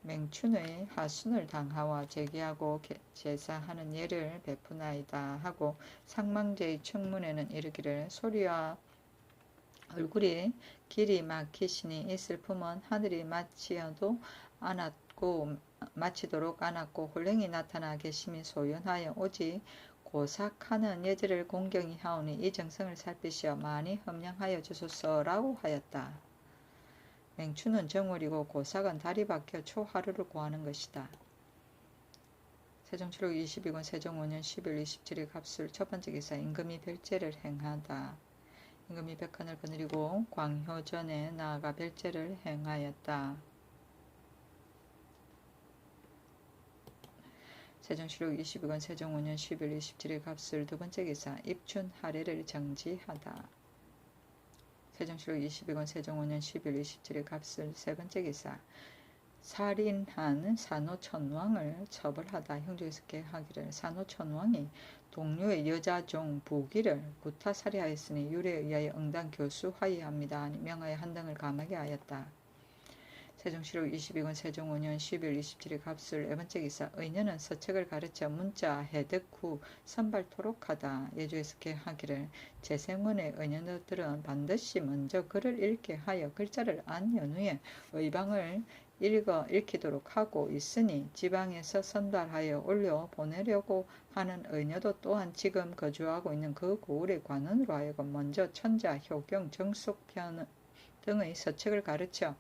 맹춘의 하순을 당하와 제기하고 제사하는 예를 베푸나이다 하고 상망제의 청문에는 이르기를 소리와 얼굴이 길이 막히시니 이 슬픔은 하늘이 마치도록 안았고 홀랭이 나타나 계심이 소연하여 오직 고삭하는 예절을 공경히 하오니 이 정성을 살피시어 많이 험량하여 주소서라고 하였다. 맹추는 정월이고 고삭은 달이 박혀 초하루를 고하는 것이다. 세종시록 22권 세종 5년 10월 27일 갑술 첫번째 기사 임금이 별제를 행하다. 임금이 백한을 거느리고 광효전에 나아가 별제를 행하였다. 세종시록 22권 세종 5년 10월 27일 갑술 두번째 기사 입춘 하례를 정지하다. 세종시록 22권 세종 5년 10월 27일 갑술 세번째 기사 살인한 산호천왕을 처벌하다. 형조에서 계하기를 산호천왕이 동료의 여자종 부기를 구타 살해하였으니 율에 의하여 응당 교수 하의합니다. 명하여 한 등을 감하게 하였다. 세종시록 22권 세종 5년 12월 27일 갑술 네 번째 기사. 의녀는 서책을 가르쳐 문자 해득 후 선발토록 하다. 예조에서 계하기를 재생원의 의녀들은 반드시 먼저 글을 읽게 하여 글자를 안 연후에 의방을 읽히도록 하고 있으니 지방에서 선발하여 올려 보내려고 하는 의녀도 또한 지금 거주하고 있는 그 고을의 관원으로 하여금 먼저 천자, 효경, 정속편 등의 서책을 가르쳐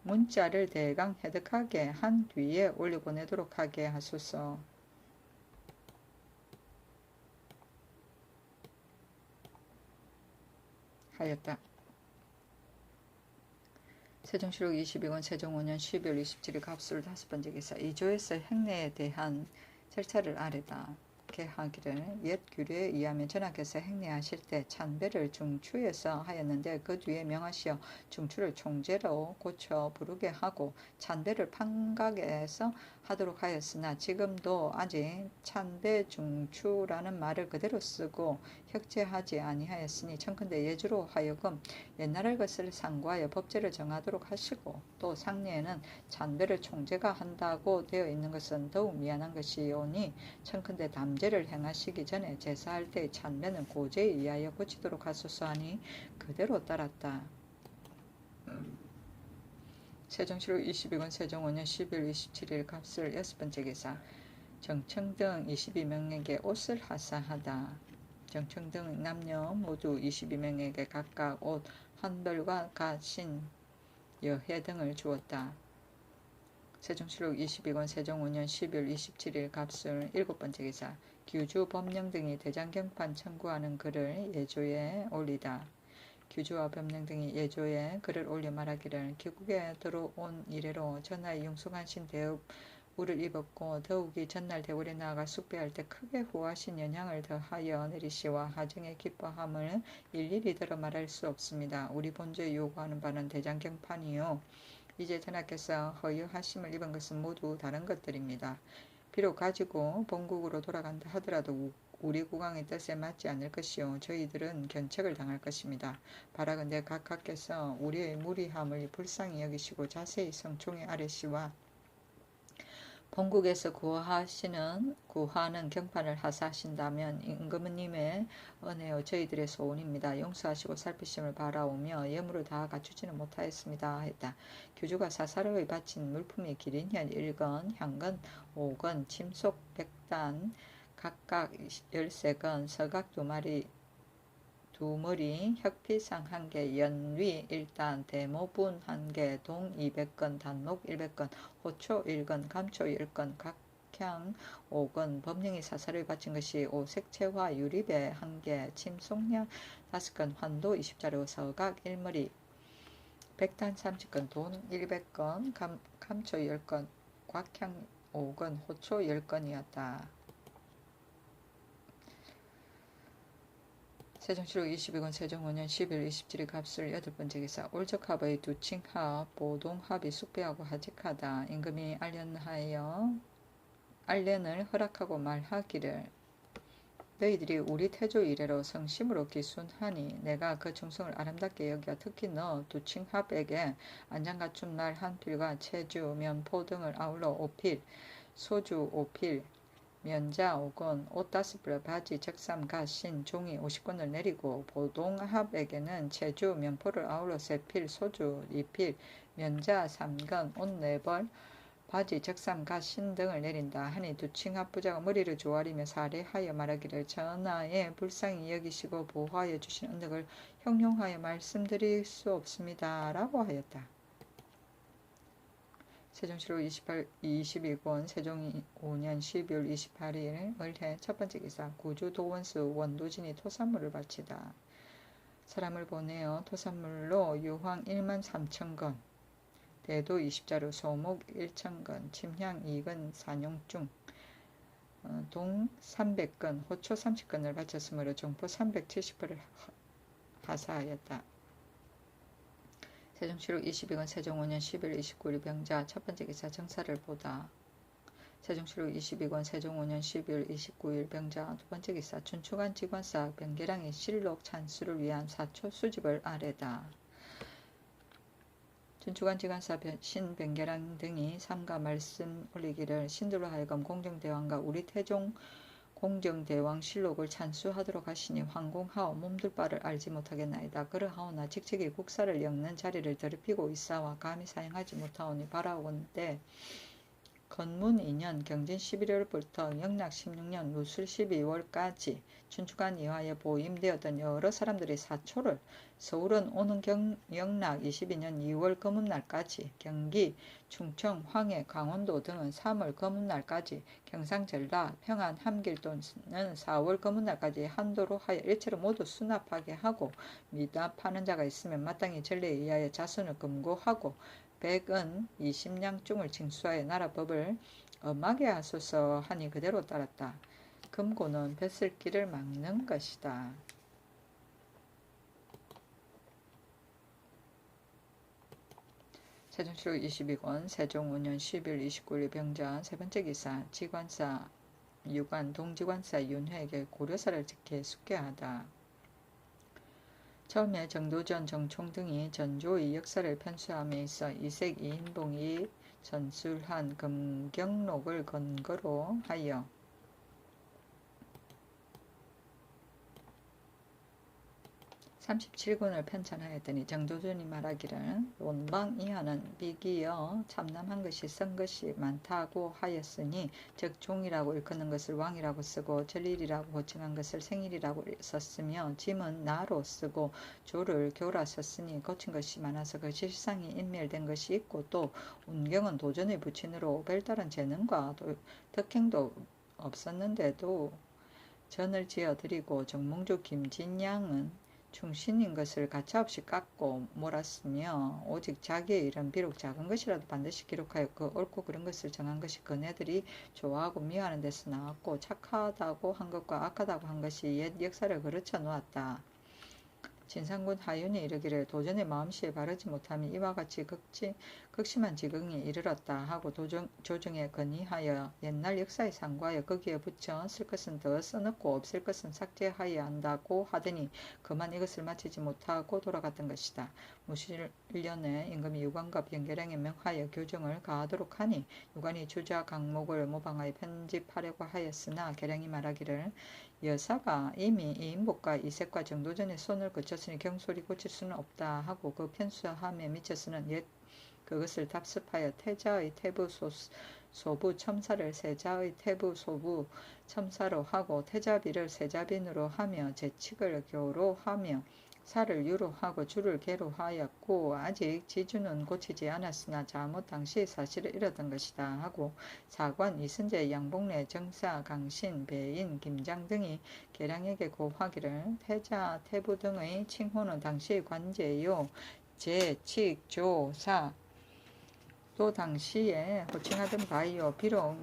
문자를 대강 해득하게 한 뒤에 올려보내도록 하게 하소서. 하였다. 세종시록 22권 세종 5년 12월 27일 갑술 5번째 기사. 이조에서 행례에 대한 절차를 아래다. 계하기를 옛 규례에 의하면 전하께서 행례하실 때 찬배를 중추에서 하였는데 그 뒤에 명하시어 중추를 총재로 고쳐 부르게 하고 찬배를 판각에서 하도록 하였으나 지금도 아직 찬배 중추라는 말을 그대로 쓰고 혁죄하지 아니하였으니 청컨대 예주로 하여금 옛날의 것을 상고하여 법제를 정하도록 하시고 또 상례에는 찬배를 총재가 한다고 되어 있는 것은 더욱 미안한 것이오니 청컨대 담제를 행하시기 전에 제사할 때의 찬배는 고제에 의하여 고치도록 하소서 하니 그대로 따랐다. 세종시록 22권 세종 5년 12월 27일 갑술 6번째 기사. 정청등 22명에게 옷을 하사하다. 정청등 남녀 모두 22명에게 각각 옷 한 벌과 가신 여해 등을 주었다. 세종시록 22권 세종 5년 12월 27일 갑술 7번째 기사. 규주 법령 등이 대장경판 청구하는 글을 예조에 올리다. 규주와 법령 등이 예조에 글을 올려 말하기를 귀국에 들어온 이래로 전하의 융숭하신 대우를 입었고 더욱이 전날 대궐에 나아가 숙배할 때 크게 후하신 연향을 더하여 내리시와 하정의 기뻐함을 일일이 들어 말할 수 없습니다. 우리 본주에 요구하는 바는 대장경판이요 이제 전하께서 허유하심을 입은 것은 모두 다른 것들입니다. 비록 가지고 본국으로 돌아간다 하더라도 우리 국왕의 뜻에 맞지 않을 것이요 저희들은 견책을 당할 것입니다. 바라건대 각하께서 우리의 무리함을 불쌍히 여기시고 자세히 성총의 아래시와 본국에서 구하는 경판을 하사하신다면 임금님의 은혜요 저희들의 소원입니다. 용서하시고 살피심을 바라오며 예물을 다 갖추지는 못하였습니다. 했다. 규주가 사사로이 바친 물품이 기린현 1건, 향건 5건, 침속 100단, 각각 13건, 서각 2마리, 2머리, 혁피상 1개, 연위 1단, 대모분 1개, 동 200건, 단목 100건, 호초 1건, 감초 10건, 각향 5건, 법령이 사사를 바친 것이 오색채화 유리배 1개, 침송량 5건, 환도 20자루, 서각 1머리, 백단 30건, 돈 100건, 감초 10건, 곽향 5건, 호초 10건이었다. 세종시록 22권 세종 5년 12월 27일 갑술 8번째 기사. 올적합의 두칭합, 보동합이 숙배하고 하직하다. 임금이 알련을 허락하고 말하기를 너희들이 우리 태조 이래로 성심으로 기순하니 내가 그 충성을 아름답게 여겨 특히 너 두칭합에게 안장 갖춘 말 한 필과 체주, 면포 등을 아울러 5필, 소주 5필, 면자 5건, 옷 5벌, 바지, 적삼, 가신, 종이 50건을 내리고 보동합에게는 체주, 면포를 아울러 3필, 소주 2필, 면자 3건, 옷 4벌, 바지, 적삼, 가신 등을 내린다 하니 두칭합 부자가 머리를 조아리며 살해하여 말하기를 전하에 불쌍히 여기시고 보호하여 주신 은덕을 형용하여 말씀드릴 수 없습니다. 라고 하였다. 세종시록 22권 세종 5년 12월 28일 을해 첫번째 기사. 구주 도원수 원도진이 토산물을 바치다. 사람을 보내어 토산물로 유황 1만 3천건, 대도 20자루, 소목 1천건, 침향 2건, 산용중, 동 300건, 호초 30건을 바쳤으므로 종포 370벌을 하사하였다. 세종시록 22권 세종 5년 11월 29일 병자 첫 번째 기사 정사를 보다. 세종시록 22권 세종 5년 12월 29일 병자 두 번째 기사 춘추관 지관사 변계량의 실록 찬수를 위한 사초 수집을 아래다. 춘추관 지관사 신변계량 등이 삼가 말씀 올리기를 신들로 하여금 공정대왕과 우리 태종 공정대왕 실록을 찬수하도록 하시니 황공하오 몸둘 바를 알지 못하겠나이다. 그러하오나 직책이 국사를 엮는 자리를 더럽히고 있사와 감히 사용하지 못하오니 바라오건대 건문 2년 경진 11월부터 영락 16년 무술 12월까지 춘추관 이하에 보임되었던 여러 사람들이 사초를 서울은 오는 영락 22년 2월 검음날까지 경기, 충청, 황해, 강원도 등은 3월 검음날까지 경상, 전라, 평안, 함길도는 4월 검음날까지 한도로 하여 일체로 모두 수납하게 하고 미납하는 자가 있으면 마땅히 전례에 의하여 자손을 금고하고 백은 20냥중을 징수하여 나라법을 엄하게 하소서 하니 그대로 따랐다. 금고는 뱃슬길을 막는 것이다. 세종시록 22권 세종 5년 12월 29일 병자 세 번째 기사 지관사 유관 동지관사 윤회에게 고려사를 직해 숙계하다. 처음에 정도전, 정총 등이 전조의 역사를 편수함에 있어 이색 이인봉이 전술한 금경록을 근거로 하여 37권을 편찬하였더니 정도전이 말하기를 원방 이하는 비기여 참남한 것이 쓴 것이 많다고 하였으니 즉 종이라고 일컫는 것을 왕이라고 쓰고 전일이라고 호칭한 것을 생일이라고 썼으며 짐은 나로 쓰고 조를 교라 썼으니 고친 것이 많아서 그 실상이 인멸된 것이 있고 또 운경은 도전의 부친으로 별다른 재능과 덕행도 없었는데도 전을 지어드리고 정몽주 김진양은 충신인 것을 가차없이 깎고 몰았으며 오직 자기의 일은 비록 작은 것이라도 반드시 기록하여 그 옳고 그른 것을 정한 것이 그네들이 좋아하고 미워하는 데서 나왔고 착하다고 한 것과 악하다고 한 것이 옛 역사를 그르쳐 놓았다. 진상군 하윤이 이르기를 도전의 마음씨에 바르지 못함이 이와 같이 극심한 지경에 이르렀다 하고 조정에 건의하여 옛날 역사에 상고하여 거기에 붙여 쓸 것은 더 써넣고 없앨 것은 삭제하여야 한다고 하더니 그만 이것을 마치지 못하고 돌아갔던 것이다. 무실 1년에 임금이 유관과 변계량에 명하여 교정을 가하도록 하니 유관이 주자 강목을 모방하여 편집하려고 하였으나 계량이 말하기를 여사가 이미 이인복과 이색과 정도전에 손을 거쳤으니 경솔히 고칠 수는 없다 하고 그 편수함에 미쳐서는 옛 그것을 답습하여 태자의 태부 소부 첨사를 세자의 태부 소부 첨사로 하고 태자비를 세자빈으로 하며 제칙을 교로 하며 사를 유로 하고 주를 개로 하였고 아직 지주는 고치지 않았으나 잘못 당시 사실을 이르던 것이다 하고 사관 이순재 양복래 정사 강신 배인 김장 등이 계량에게 고하기를 태자 태부 등의 칭호는 당시 관제요 제칙 조사 또 당시에 호칭하던 바이오 비록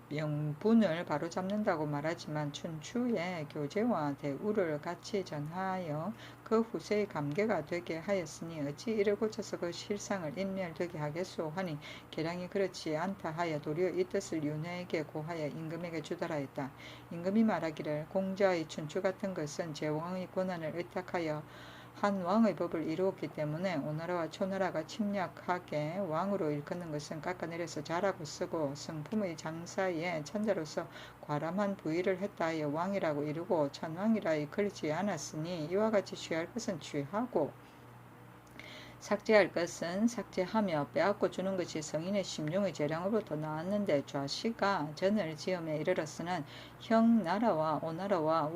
명분을 바로잡는다고 말하지만 춘추의 교제와 대우를 같이 전하여 그 후세의 감개가 되게 하였으니 어찌 이를 고쳐서 그 실상을 인멸되게 하겠소 하니 계량이 그렇지 않다 하여 도리어 이 뜻을 윤회에게 고하여 임금에게 주달하였다. 임금이 말하기를 공자의 춘추 같은 것은 제왕의 권한을 의탁하여 한 왕의 법을 이루었기 때문에 오나라와 초나라가 침략하게 왕으로 일컫는 것은 깎아내려서 자라고 쓰고 성품의 장사에 천자로서 과람한 부의를 했다 하여 왕이라고 이르고 천왕이라 이끌지 않았으니 이와 같이 취할 것은 취하고 삭제할 것은 삭제하며 빼앗고 주는 것이 성인의 심령의 재량으로부터 나왔는데 좌시가 전을 지음에 이르렀으는 형 나라와 오나라와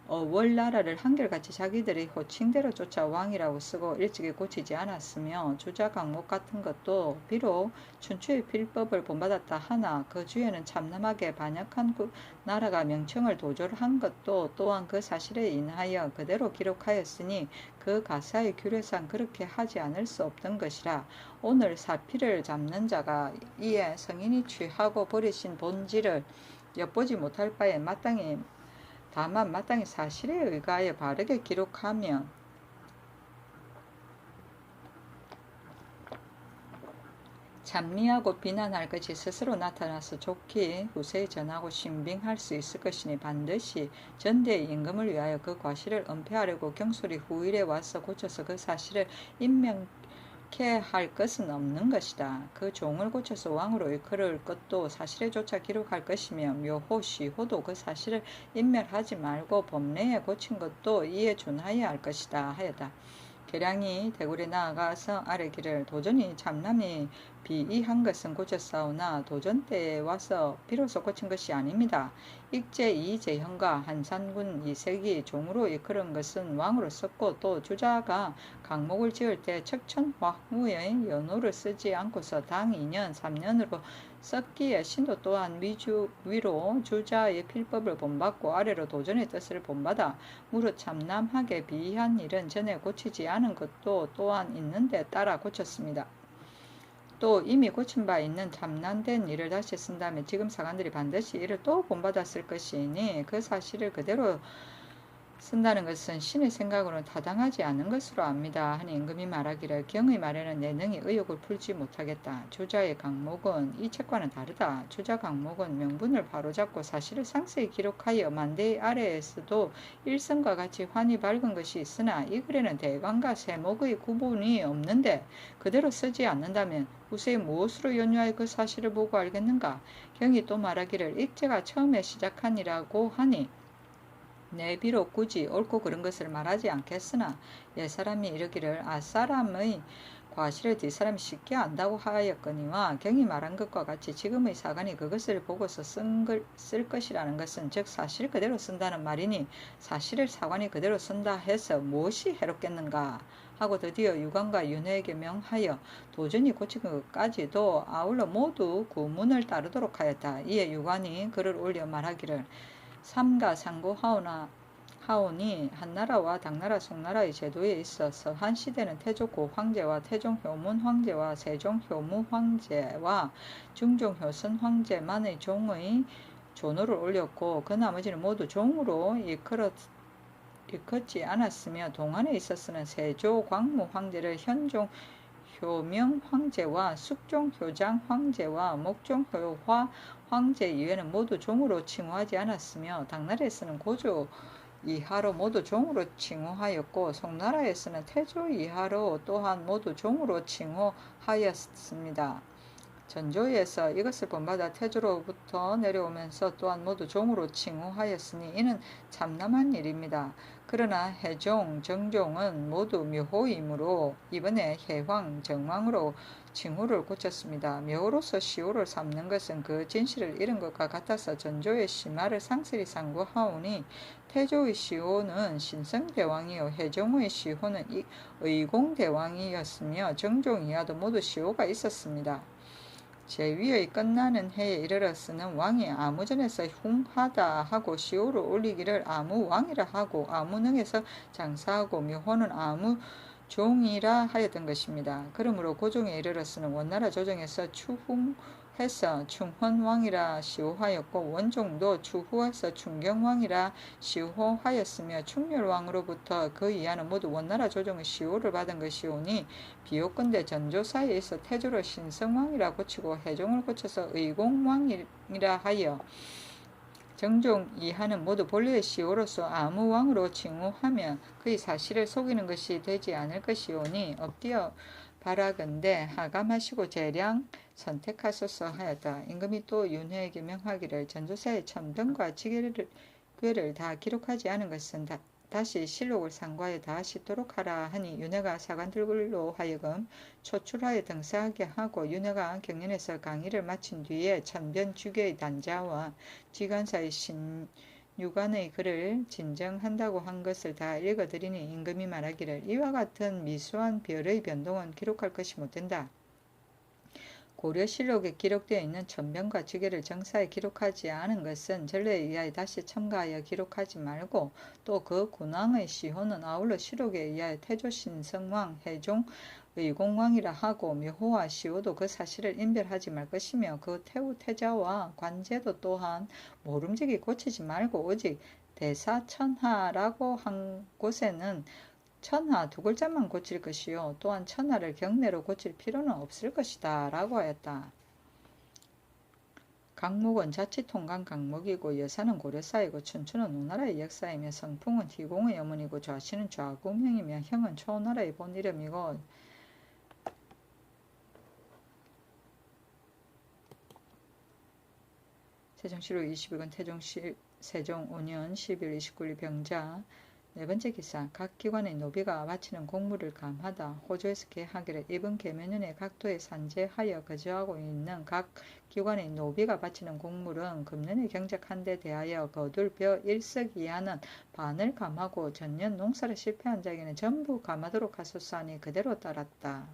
월나라를 한결같이 자기들의 호칭대로 쫓아 왕이라고 쓰고 일찍이 고치지 않았으며 주자강목 같은 것도 비록 춘추의 필법을 본받았다 하나 그 주에는 참남하게 반역한 나라가 명청을 도절한 것도 또한 그 사실에 인하여 그대로 기록하였으니 그 가사의 규례상 그렇게 하지 않을 수 없던 것이라. 오늘 사피를 잡는 자가 이에 성인이 취하고 버리신 본질을 엿보지 못할 바에 다만 마땅히 사실에 의하여 바르게 기록하면 찬미하고 비난할 것이 스스로 나타나서 좋게 후세에 전하고 신빙할 수 있을 것이니 반드시 전대의 임금을 위하여 그 과실을 은폐하려고 경솔이 후일에 와서 고쳐서 그 사실을 인명케 할 것은 없는 것이다. 그 종을 고쳐서 왕으로 이끌을 것도 사실에조차 기록할 것이며 묘호, 시호도 그 사실을 인멸하지 말고 법례에 고친 것도 이에 준하여야 할 것이다 하였다. 계량이 대궐에 나아가서 아뢰기를 도전이 참남이 비이한 것은 고쳤사오나 도전 때에 와서 비로소 고친 것이 아닙니다. 익제 이재현과 한산군 이색이 종으로 이끌은 것은 왕으로 썼고 또 주자가 강목을 지을 때 척천화후의 연호를 쓰지 않고서 당 2년 3년으로 썼기에 신도 또한 위로 주자의 필법을 본받고 아래로 도전의 뜻을 본받아 무릇 참남하게 비이한 일은 전에 고치지 않은 것도 또한 있는데 따라 고쳤습니다. 또 이미 고친 바 있는 참난된 일을 다시 쓴다면 지금 사관들이 반드시 이를 또 본받았을 것이니 그 사실을 그대로 쓴다는 것은 신의 생각으로는 타당하지 않은 것으로 압니다. 하니 임금이 말하기를 경의 말에는 내 능히 의혹을 풀지 못하겠다. 주자의 강목은 이 책과는 다르다. 주자 강목은 명분을 바로잡고 사실을 상세히 기록하여 만대의 아래에서도 일성과 같이 환히 밝은 것이 있으나 이 글에는 대관과 세목의 구분이 없는데 그대로 쓰지 않는다면 후세에 무엇으로 연유하여 그 사실을 보고 알겠는가? 경이 또 말하기를 익제가 처음에 시작하니라고 하니 내 비록 굳이 옳고 그른 것을 말하지 않겠으나 옛사람이 이르기를 앞사람의 과실을 뒷사람이 쉽게 안다고 하였거니와 경이 말한 것과 같이 지금의 사관이 그것을 보고서 쓸 것이라는 것은 즉 사실 그대로 쓴다는 말이니 사실을 사관이 그대로 쓴다 해서 무엇이 해롭겠는가 하고 드디어 유관과 윤회에게 명하여 도전이 고친 것까지도 아울러 모두 구문을 따르도록 하였다. 이에 유관이 글을 올려 말하기를 삼가 상고하오니 한나라와 당나라 송나라의 제도에 있어서 한 시대는 태조 고황제와 태종 효문 황제와 세종 효무 황제와 중종 효선 황제만의 종의 존호를 올렸고 그 나머지는 모두 종으로 일컫지 않았으며 동안에 있어서는 세조 광무 황제를 현종 효명 황제와 숙종 효장 황제와 목종 효화 황제 이외에는 모두 종으로 칭호하지 않았으며 당나라에서는 고조 이하로 모두 종으로 칭호하였고 송나라에서는 태조 이하로 또한 모두 종으로 칭호하였습니다. 전조에서 이것을 본받아 태조로부터 내려오면서 또한 모두 종으로 칭호하였으니 이는 참남한 일입니다. 그러나 해종, 정종은 모두 묘호이므로 이번에 해황, 정왕으로 칭호를 고쳤습니다. 묘로서 시호를 삼는 것은 그 진실을 잃은 것과 같아서 전조의 심화를 상세히 상고하오니 태조의 시호는 신성대왕이요 해종의 시호는 의공대왕이었으며 정종 이하도 모두 시호가 있었습니다. 제위의 끝나는 해에 이르렀으는 왕이 아무전에서 흉하다 하고 시호를 올리기를 아무왕이라 하고 아무능에서 장사하고 묘호는 아무종이라 하였던 것입니다. 그러므로 고종에 이르렀으는 원나라 조정에서 추흉해서 충헌왕이라 시호하였고 원종도 추후해서 충경왕이라 시호하였으며 충렬왕으로부터 그 이하는 모두 원나라 조정의 시호를 받은 것이오니 비옥건대 전조사에 있어 태조를 신성왕이라 고치고 해종을 고쳐서 의공왕이라 하여 정종 이하는 모두 본래의 시호로서 아무왕으로 칭호하며 그의 사실을 속이는 것이 되지 않을 것이오니 엎드려 바라건대 하감하시고 재량 선택하소서 하였다. 임금이 또 윤회에게 명하기를 전조사의 천병과 지괴를 다 기록하지 않은 것은 다시 실록을 상고하여 다 싣도록 하라 하니 윤회가 사관들로 하여금 초출하여 등사하게 하고 윤회가 경연에서 강의를 마친 뒤에 천변주계의 단자와 지간사의 신유관의 글을 진정한다고 한 것을 다 읽어드리니 임금이 말하기를 이와 같은 미수한 별의 변동은 기록할 것이 못된다. 고려실록에 기록되어 있는 천변과 지계를 정사에 기록하지 않은 것은 전례에 의하여 다시 첨가하여 기록하지 말고 또 그 군왕의 시호는 아울러 실록에 의하여 태조신성왕, 해종, 의공왕이라 하고 묘호와 시호도 그 사실을 인별하지 말 것이며 그 태우 태자와 관제도 또한 모름지기 고치지 말고 오직 대사천하라고 한 곳에는 천하 두 글자만 고칠 것이요. 또한 천하를 경내로 고칠 필요는 없을 것이다. 라고 하였다. 강목은 자치통강 강목이고 여사는 고려사이고 춘추는 우나라의 역사이며 성풍은 희공의 어머니고 좌씨는 좌구명이며 형은 초나라의 본 이름이고 세종시로 22권 세종 5년 12월 29일 병자. 네 번째 기사. 각 기관의 노비가 바치는 공물을 감하다. 호조에서 계하기를 이번 계면년에 각도에 산재하여 거주하고 있는 각 기관의 노비가 바치는 공물은 금년의 경작 한 데 대하여 거둘 벼 1석 이하는 반을 감하고 전년 농사를 실패한 자에게는 전부 감하도록 하소서 하니 그대로 따랐다.